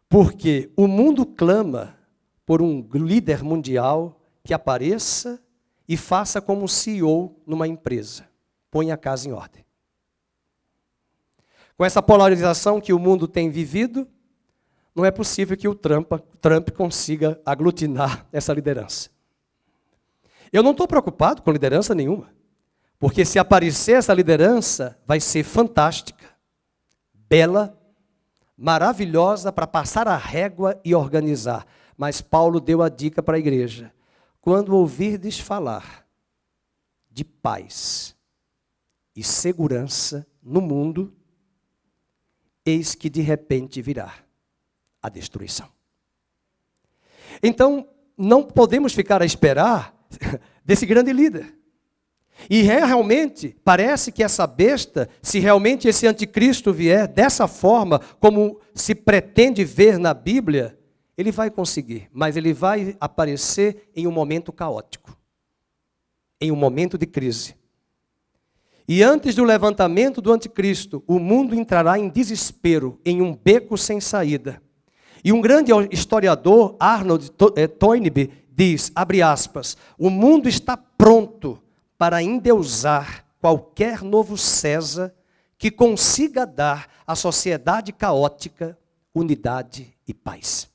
Porque o mundo clama por um líder mundial que apareça e faça como CEO numa empresa. Põe a casa em ordem. Com essa polarização que o mundo tem vivido, não é possível que o Trump consiga aglutinar essa liderança. Eu não estou preocupado com liderança nenhuma, porque se aparecer essa liderança, vai ser fantástica, bela, maravilhosa para passar a régua e organizar. Mas Paulo deu a dica para a igreja. Quando ouvirdes falar de paz e segurança no mundo, eis que de repente virá a destruição. Então, não podemos ficar a esperar desse grande líder. E realmente, parece que essa besta, se realmente esse anticristo vier dessa forma, como se pretende ver na Bíblia, ele vai conseguir, mas ele vai aparecer em um momento caótico, em um momento de crise. E antes do levantamento do anticristo, o mundo entrará em desespero, em um beco sem saída. E um grande historiador, Arnold Toynbee, diz, abre aspas, o mundo está pronto para endeusar qualquer novo César que consiga dar à sociedade caótica unidade e paz.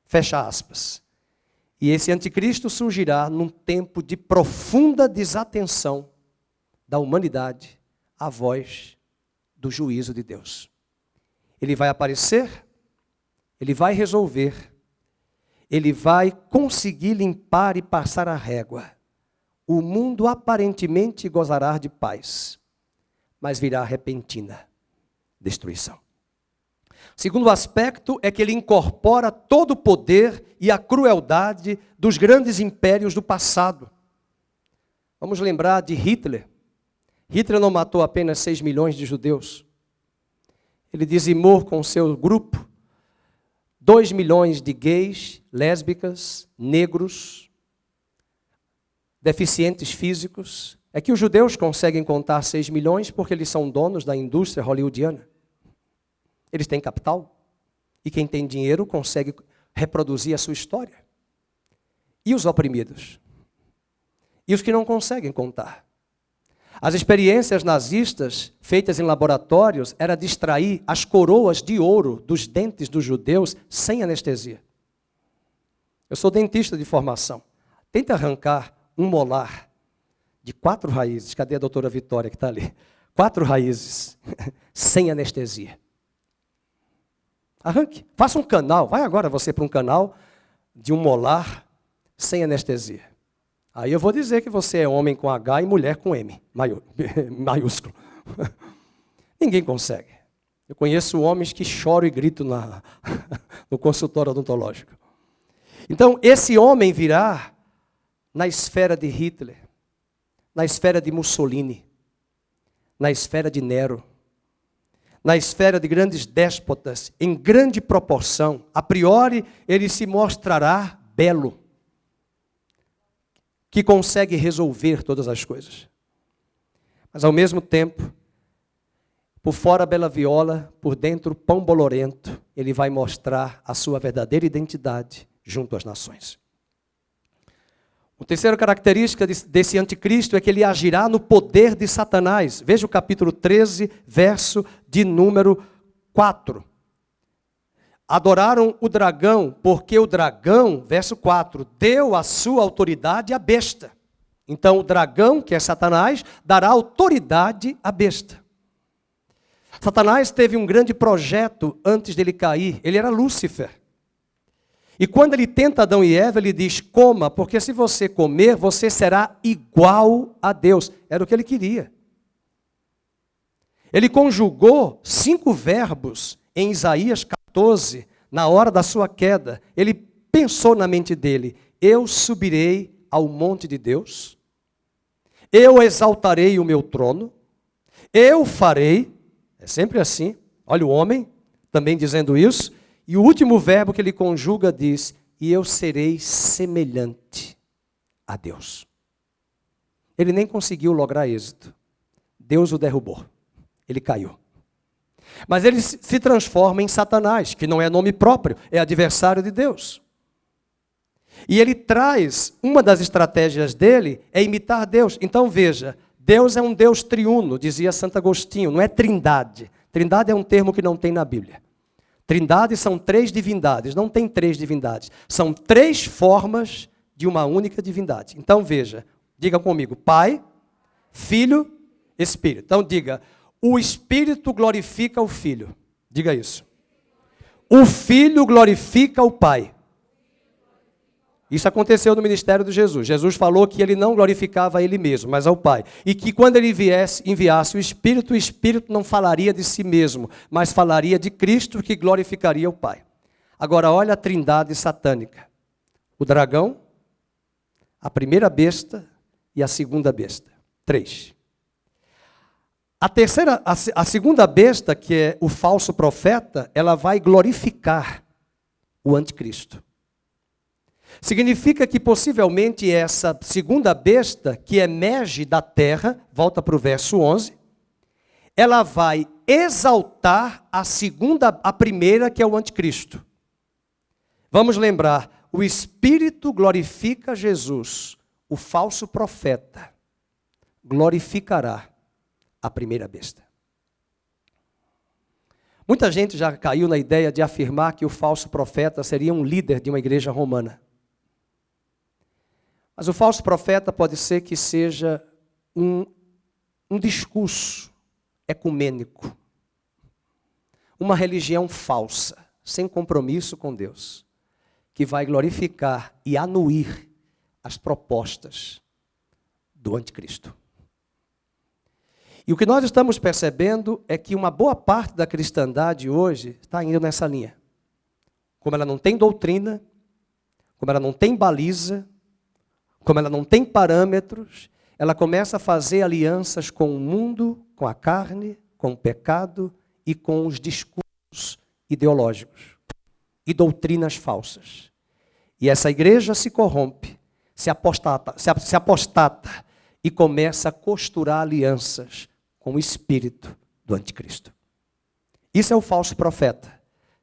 Fecha aspas. E esse anticristo surgirá num tempo de profunda desatenção da humanidade à voz do juízo de Deus. Ele vai aparecer, ele vai resolver, ele vai conseguir limpar e passar a régua. O mundo aparentemente gozará de paz, mas virá repentina destruição. Segundo aspecto é que ele incorpora todo o poder e a crueldade dos grandes impérios do passado. Vamos lembrar de Hitler. Hitler não matou apenas 6 milhões de judeus. Ele dizimou com seu grupo 2 milhões de gays, lésbicas, negros, deficientes físicos. É que os judeus conseguem contar 6 milhões porque eles são donos da indústria hollywoodiana. Eles têm capital. E quem tem dinheiro consegue reproduzir a sua história. E os oprimidos? E os que não conseguem contar? As experiências nazistas feitas em laboratórios era de extrair as coroas de ouro dos dentes dos judeus sem anestesia. Eu sou dentista de formação. Tenta arrancar um molar de 4 raízes. Cadê a doutora Vitória que está ali? 4 raízes sem anestesia. Arranque, faça um canal. Vai agora você para um canal de um molar sem anestesia. Aí eu vou dizer que você é homem com H e mulher com M, maiúsculo. Ninguém consegue. Eu conheço homens que choram e gritam no consultório odontológico. Então, esse homem virá na esfera de Hitler, na esfera de Mussolini, na esfera de Nero, na esfera de grandes déspotas, em grande proporção. A priori, ele se mostrará belo, que consegue resolver todas as coisas. Mas, ao mesmo tempo, por fora bela viola, por dentro pão bolorento, ele vai mostrar a sua verdadeira identidade junto às nações. A terceira característica desse anticristo é que ele agirá no poder de Satanás. Veja o capítulo 13, verso de número 4. Adoraram o dragão, porque o dragão, verso 4, deu a sua autoridade à besta. Então o dragão, que é Satanás, dará autoridade à besta. Satanás teve um grande projeto antes dele cair. Ele era Lúcifer. E quando ele tenta Adão e Eva, ele diz, coma, porque se você comer, você será igual a Deus. Era o que ele queria. Ele conjugou 5 verbos em Isaías 14, na hora da sua queda. Ele pensou na mente dele, eu subirei ao monte de Deus, eu exaltarei o meu trono, eu farei, é sempre assim, olha o homem também dizendo isso, e o último verbo que ele conjuga diz, e eu serei semelhante a Deus. Ele nem conseguiu lograr êxito. Deus o derrubou. Ele caiu. Mas ele se transforma em Satanás, que não é nome próprio, é adversário de Deus. E ele traz, uma das estratégias dele é imitar Deus. Então veja, Deus é um Deus triuno, dizia Santo Agostinho, não é trindade. Trindade é um termo que não tem na Bíblia. Trindade são 3 divindades, não tem 3 divindades. São 3 formas de uma única divindade. Então veja, diga comigo, Pai, Filho, Espírito. Então diga, o Espírito glorifica o Filho. Diga isso. O Filho glorifica o Pai. Isso aconteceu no ministério de Jesus. Jesus falou que ele não glorificava a ele mesmo, mas ao Pai. E que quando ele enviasse o Espírito não falaria de si mesmo, mas falaria de Cristo que glorificaria o Pai. Agora olha a trindade satânica. O dragão, a primeira besta e a segunda besta. 3. A segunda besta, que é o falso profeta, ela vai glorificar o anticristo. Significa que possivelmente essa segunda besta, que emerge da terra, volta para o verso 11, ela vai exaltar a primeira, que é o anticristo. Vamos lembrar, o Espírito glorifica Jesus, o falso profeta glorificará a primeira besta. Muita gente já caiu na ideia de afirmar que o falso profeta seria um líder de uma igreja romana. Mas o falso profeta pode ser que seja um discurso ecumênico, uma religião falsa, sem compromisso com Deus, que vai glorificar e anuir as propostas do anticristo. E o que nós estamos percebendo é que uma boa parte da cristandade hoje está indo nessa linha. Como ela não tem doutrina, como ela não tem baliza, como ela não tem parâmetros, ela começa a fazer alianças com o mundo, com a carne, com o pecado e com os discursos ideológicos e doutrinas falsas. E essa igreja se corrompe, se apostata e começa a costurar alianças com o espírito do anticristo. Isso é o falso profeta,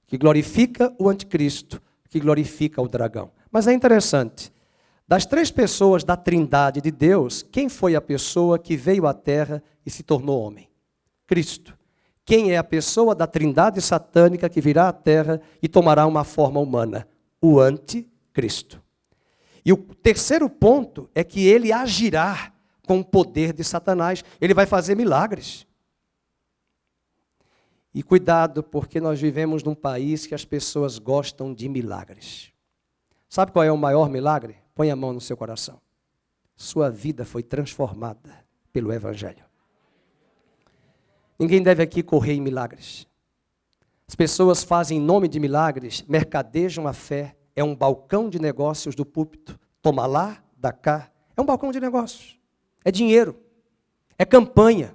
que glorifica o anticristo, que glorifica o dragão. Mas é interessante, das 3 pessoas da trindade de Deus, quem foi a pessoa que veio à terra e se tornou homem? Cristo. Quem é a pessoa da trindade satânica que virá à terra e tomará uma forma humana? O anticristo. E o terceiro ponto é que ele agirá com o poder de Satanás. Ele vai fazer milagres. E cuidado, porque nós vivemos num país que as pessoas gostam de milagres. Sabe qual é o maior milagre? Põe a mão no seu coração. Sua vida foi transformada pelo Evangelho. Ninguém deve aqui correr em milagres. As pessoas fazem em nome de milagres, mercadejam a fé, é um balcão de negócios do púlpito. Toma lá, dá cá. É um balcão de negócios. É dinheiro. É campanha.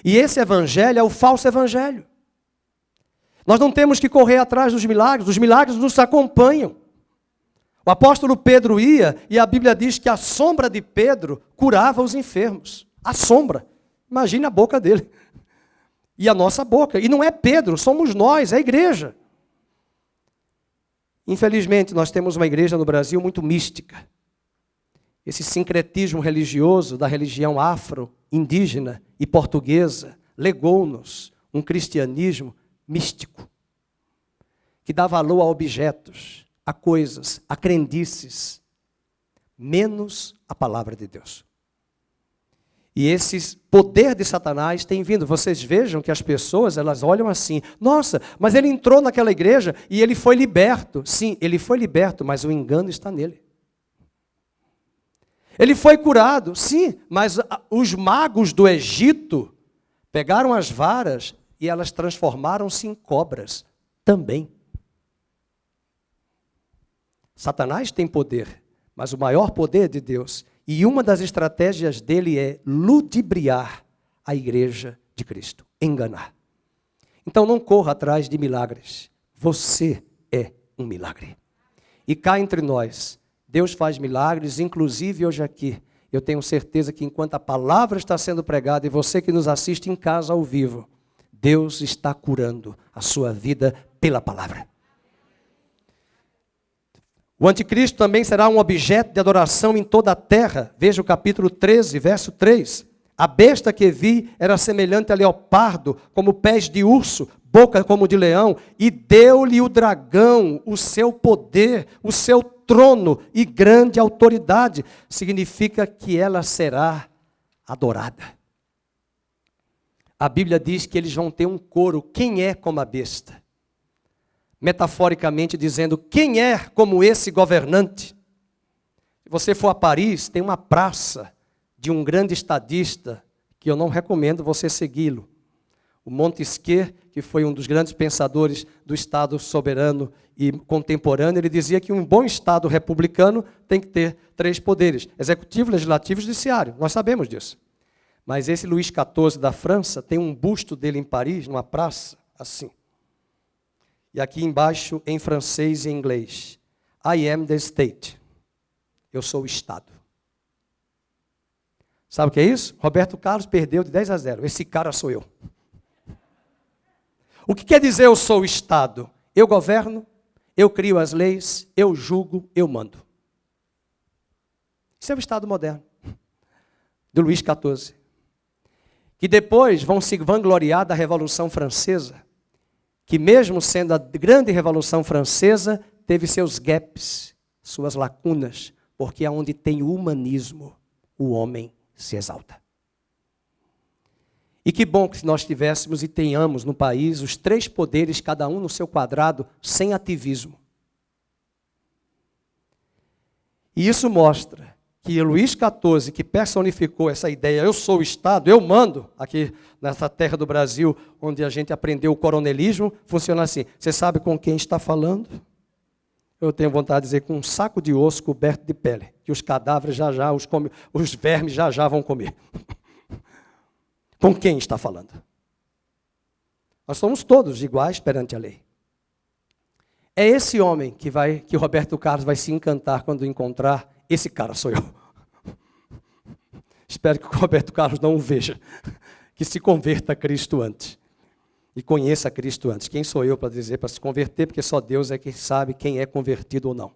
E esse evangelho é o falso evangelho. Nós não temos que correr atrás dos milagres. Os milagres nos acompanham. O apóstolo Pedro ia e a Bíblia diz que a sombra de Pedro curava os enfermos. A sombra. Imagine a boca dele. E a nossa boca. E não é Pedro, somos nós, é a igreja. Infelizmente, nós temos uma igreja no Brasil muito mística. Esse sincretismo religioso da religião afro-indígena e portuguesa legou-nos um cristianismo místico, que dá valor a objetos, a coisas, a crendices, menos a palavra de Deus. E esse poder de Satanás tem vindo. Vocês vejam que as pessoas, elas olham assim, nossa, mas ele entrou naquela igreja e ele foi liberto. Sim, ele foi liberto, mas o engano está nele. Ele foi curado, sim, mas os magos do Egito pegaram as varas e elas transformaram-se em cobras também. Satanás tem poder, mas o maior poder é de Deus. E uma das estratégias dele é ludibriar a igreja de Cristo, enganar. Então não corra atrás de milagres. Você é um milagre. E cá entre nós, Deus faz milagres, inclusive hoje aqui. Eu tenho certeza que enquanto a palavra está sendo pregada, e você que nos assiste em casa ao vivo, Deus está curando a sua vida pela palavra. O anticristo também será um objeto de adoração em toda a terra. Veja o capítulo 13, verso 3. A besta que vi era semelhante a leopardo, como pés de urso, boca como de leão, e deu-lhe o dragão o seu poder, o seu trono e grande autoridade. Significa que ela será adorada. A Bíblia diz que eles vão ter um coro. Quem é como a besta? Metaforicamente dizendo, quem é como esse governante? Se você for a Paris, tem uma praça de um grande estadista, que eu não recomendo você segui-lo. O Montesquieu, que foi um dos grandes pensadores do Estado soberano e contemporâneo, ele dizia que um bom Estado republicano tem que ter 3 poderes, executivo, legislativo e judiciário. Nós sabemos disso. Mas esse Luís XIV da França tem um busto dele em Paris, numa praça, assim. E aqui embaixo, em francês e em inglês, I am the state. Eu sou o Estado. Sabe o que é isso? Roberto Carlos perdeu de 10-0. Esse cara sou eu. O que quer dizer eu sou o Estado? Eu governo, eu crio as leis, eu julgo, eu mando. Isso é o Estado moderno, do Luís XIV. Que depois vão se vangloriar da Revolução Francesa que mesmo sendo a grande Revolução Francesa, teve seus gaps, suas lacunas, porque aonde tem o humanismo, o homem se exalta. E que bom que nós tivéssemos e tenhamos no país os 3 poderes, cada um no seu quadrado, sem ativismo. E isso mostra que Luís XIV, que personificou essa ideia, eu sou o Estado, eu mando, aqui nessa terra do Brasil, onde a gente aprendeu o coronelismo, funciona assim, você sabe com quem está falando? Eu tenho vontade de dizer com um saco de osso coberto de pele, que os cadáveres já, os vermes já vão comer. Com quem está falando? Nós somos todos iguais perante a lei. É esse homem que Roberto Carlos vai se encantar quando encontrar. Esse cara sou eu. Espero que o Roberto Carlos não o veja. Que se converta a Cristo antes. E conheça a Cristo antes. Quem sou eu para dizer para se converter? Porque só Deus é quem sabe quem é convertido ou não.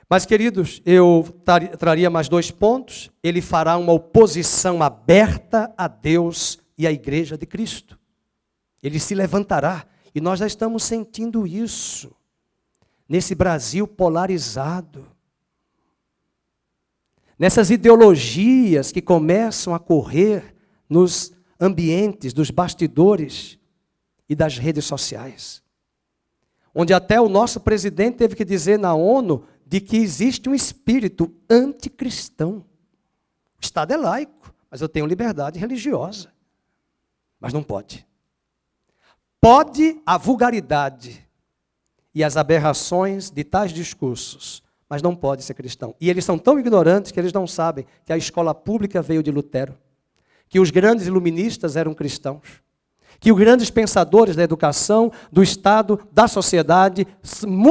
Mas, queridos, eu traria mais 2 pontos. Ele fará uma oposição aberta a Deus e à Igreja de Cristo. Ele se levantará. E nós já estamos sentindo isso. Nesse Brasil polarizado. Nessas ideologias que começam a correr nos ambientes, dos bastidores e das redes sociais. Onde até o nosso presidente teve que dizer na ONU de que existe um espírito anticristão. O Estado é laico, mas eu tenho liberdade religiosa. Mas não pode. Pode a vulgaridade e as aberrações de tais discursos, mas não pode ser cristão. E eles são tão ignorantes que eles não sabem que a escola pública veio de Lutero, que os grandes iluministas eram cristãos, que os grandes pensadores da educação, do Estado, da sociedade,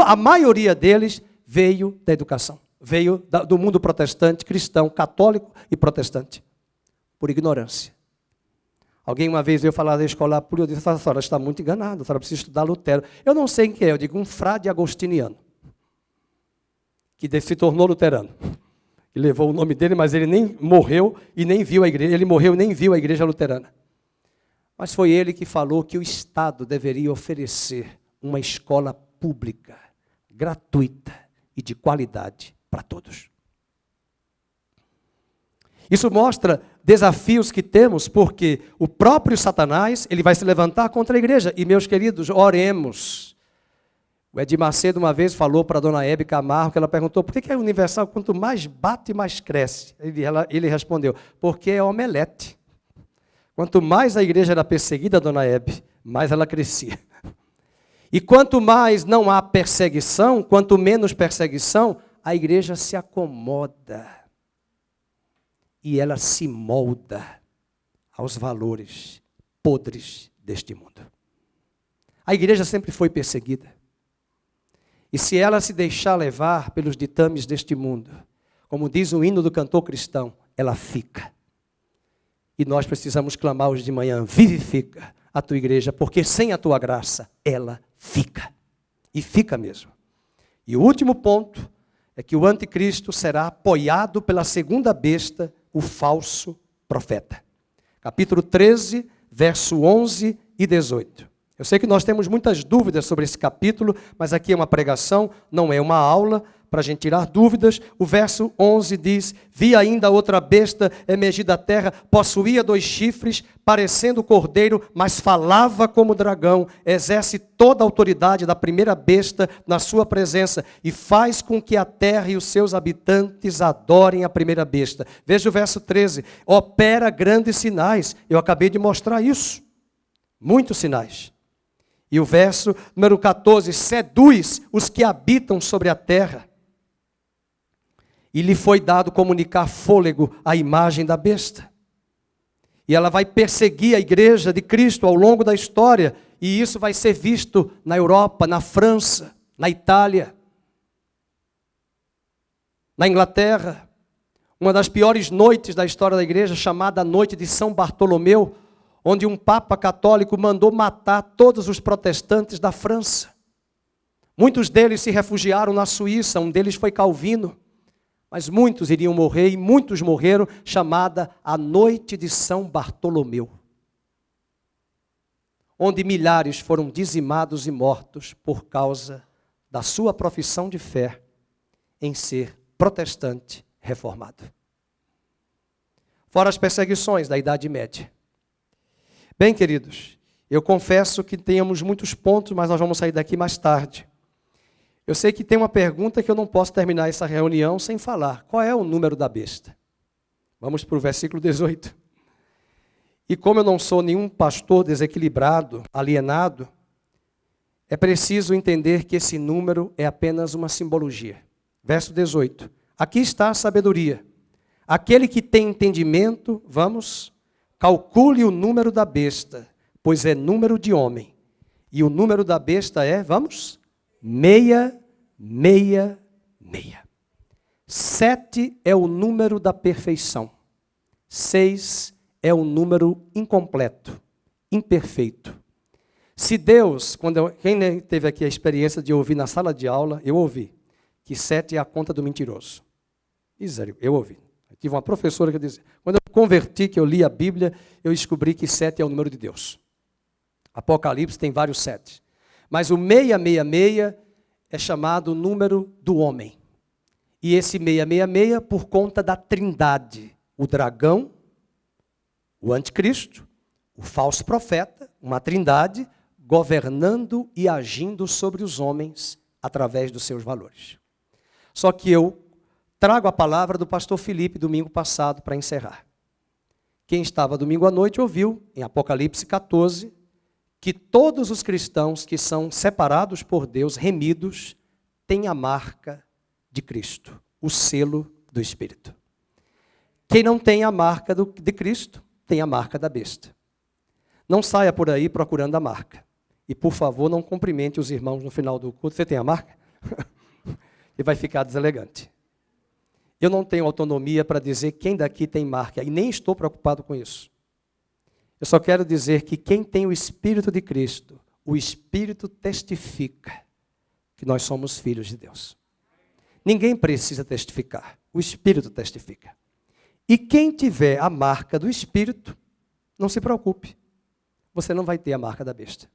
a maioria deles veio da educação, veio do mundo protestante, cristão, católico e protestante, por ignorância. Alguém uma vez veio falar da escola pública, eu disse, a senhora está muito enganada, a senhora precisa estudar Lutero. Eu não sei quem é, eu digo um frade agostiniano, que se tornou luterano. Que levou o nome dele, mas ele nem morreu e nem viu a igreja, ele morreu e nem viu a igreja luterana. Mas foi ele que falou que o Estado deveria oferecer uma escola pública, gratuita e de qualidade para todos. Isso mostra desafios que temos, porque o próprio Satanás, ele vai se levantar contra a igreja. E, meus queridos, oremos. O Edir Macedo uma vez falou para a dona Hebe Camargo, que ela perguntou, por que a Universal, quanto mais bate, mais cresce? Ele respondeu, porque é omelete. Quanto mais a igreja era perseguida, dona Hebe, mais ela crescia. E quanto mais não há perseguição, quanto menos perseguição, a igreja se acomoda. E ela se molda aos valores podres deste mundo. A igreja sempre foi perseguida. E se ela se deixar levar pelos ditames deste mundo, como diz o hino do cantor cristão, ela fica. E nós precisamos clamar hoje de manhã, vivifica a tua igreja, porque sem a tua graça, ela fica. E fica mesmo. E o último ponto é que o anticristo será apoiado pela segunda besta, o falso profeta. Capítulo 13, verso 11 e 18. Eu sei que nós temos muitas dúvidas sobre esse capítulo, mas aqui é uma pregação, não é uma aula, para a gente tirar dúvidas. O verso 11 diz, vi ainda outra besta emergir da terra, possuía 2 chifres, parecendo cordeiro, mas falava como dragão, exerce toda a autoridade da primeira besta na sua presença, e faz com que a terra e os seus habitantes adorem a primeira besta. Veja o verso 13, opera grandes sinais, eu acabei de mostrar isso, muitos sinais. E o verso número 14, seduz os que habitam sobre a terra. E lhe foi dado comunicar fôlego à imagem da besta. E ela vai perseguir a igreja de Cristo ao longo da história. E isso vai ser visto na Europa, na França, na Itália, na Inglaterra. Uma das piores noites da história da igreja, chamada Noite de São Bartolomeu, onde um papa católico mandou matar todos os protestantes da França. Muitos deles se refugiaram na Suíça, um deles foi Calvino. Mas muitos iriam morrer, e muitos morreram, chamada a Noite de São Bartolomeu. onde milhares foram dizimados e mortos por causa da sua profissão de fé em ser protestante reformado. Fora as perseguições da Idade Média. Bem, queridos, eu confesso que temos muitos pontos, mas nós vamos sair daqui mais tarde. Eu sei que tem uma pergunta que eu não posso terminar essa reunião sem falar. Qual é o número da besta? Vamos para o versículo 18. E como eu não sou nenhum pastor desequilibrado, alienado, é preciso entender que esse número é apenas uma simbologia. Verso 18. Aqui está a sabedoria. Aquele que tem entendimento, vamos, calcule o número da besta, pois é número de homem. E o número da besta é, vamos, 666. 7 é o número da perfeição. 6 é o número incompleto, imperfeito. Se Deus, quem teve aqui a experiência de ouvir na sala de aula, eu ouvi que 7 é a conta do mentiroso. Sério, eu ouvi. Eu tive uma professora que dizia, quando eu converti, que eu li a Bíblia, eu descobri que 7 é o número de Deus. Apocalipse tem vários 7. Mas o 666 é chamado o número do homem. E esse 666 por conta da trindade. O dragão, o anticristo, o falso profeta, uma trindade, governando e agindo sobre os homens através dos seus valores. Só que eu trago a palavra do pastor Felipe domingo passado para encerrar. Quem estava domingo à noite ouviu, em Apocalipse 14, que todos os cristãos que são separados por Deus, remidos, têm a marca de Cristo, o selo do Espírito. Quem não tem a marca de Cristo, tem a marca da besta. Não saia por aí procurando a marca. E, por favor, não cumprimente os irmãos no final do culto. Você tem a marca? E vai ficar deselegante. Eu não tenho autonomia para dizer quem daqui tem marca, e nem estou preocupado com isso. Eu só quero dizer que quem tem o Espírito de Cristo, o Espírito testifica que nós somos filhos de Deus. Ninguém precisa testificar, o Espírito testifica. E quem tiver a marca do Espírito, não se preocupe, você não vai ter a marca da besta.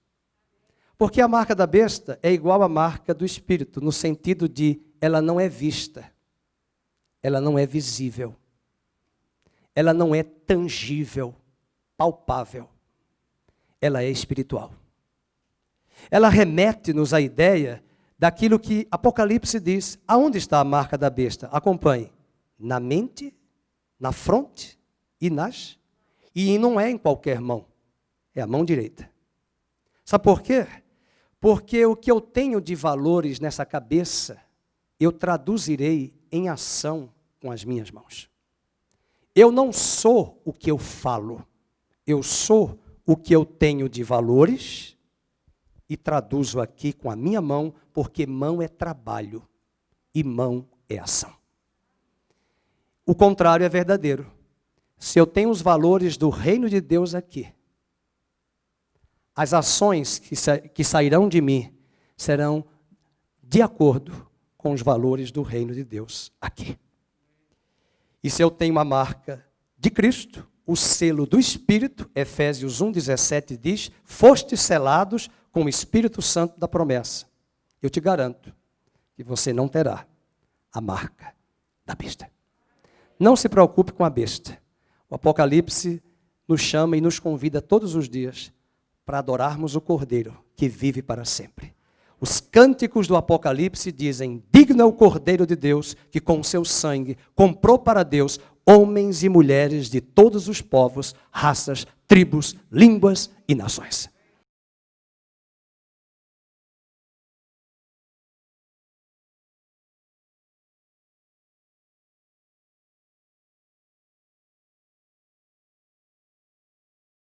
Porque a marca da besta é igual à marca do Espírito, no sentido de ela não é vista, ela não é visível, ela não é tangível, palpável, ela é espiritual. Ela remete-nos à ideia daquilo que Apocalipse diz. Aonde está a marca da besta? Acompanhe. Na mente, na fronte e nas... E não é em qualquer mão, é a mão direita. Sabe por quê? Porque o que eu tenho de valores nessa cabeça, eu traduzirei em ação com as minhas mãos. Eu não sou o que eu falo, eu sou o que eu tenho de valores e traduzo aqui com a minha mão, porque mão é trabalho e mão é ação. O contrário é verdadeiro. Se eu tenho os valores do reino de Deus aqui, as ações que sairão de mim serão de acordo com os valores do reino de Deus aqui. E se eu tenho a marca de Cristo, o selo do Espírito, Efésios 1,17 diz, fostes selados com o Espírito Santo da promessa. Eu te garanto que você não terá a marca da besta. Não se preocupe com a besta. O Apocalipse nos chama e nos convida todos os dias para adorarmos o Cordeiro que vive para sempre. Os cânticos do Apocalipse dizem, digno é o Cordeiro de Deus que com seu sangue comprou para Deus homens e mulheres de todos os povos, raças, tribos, línguas e nações.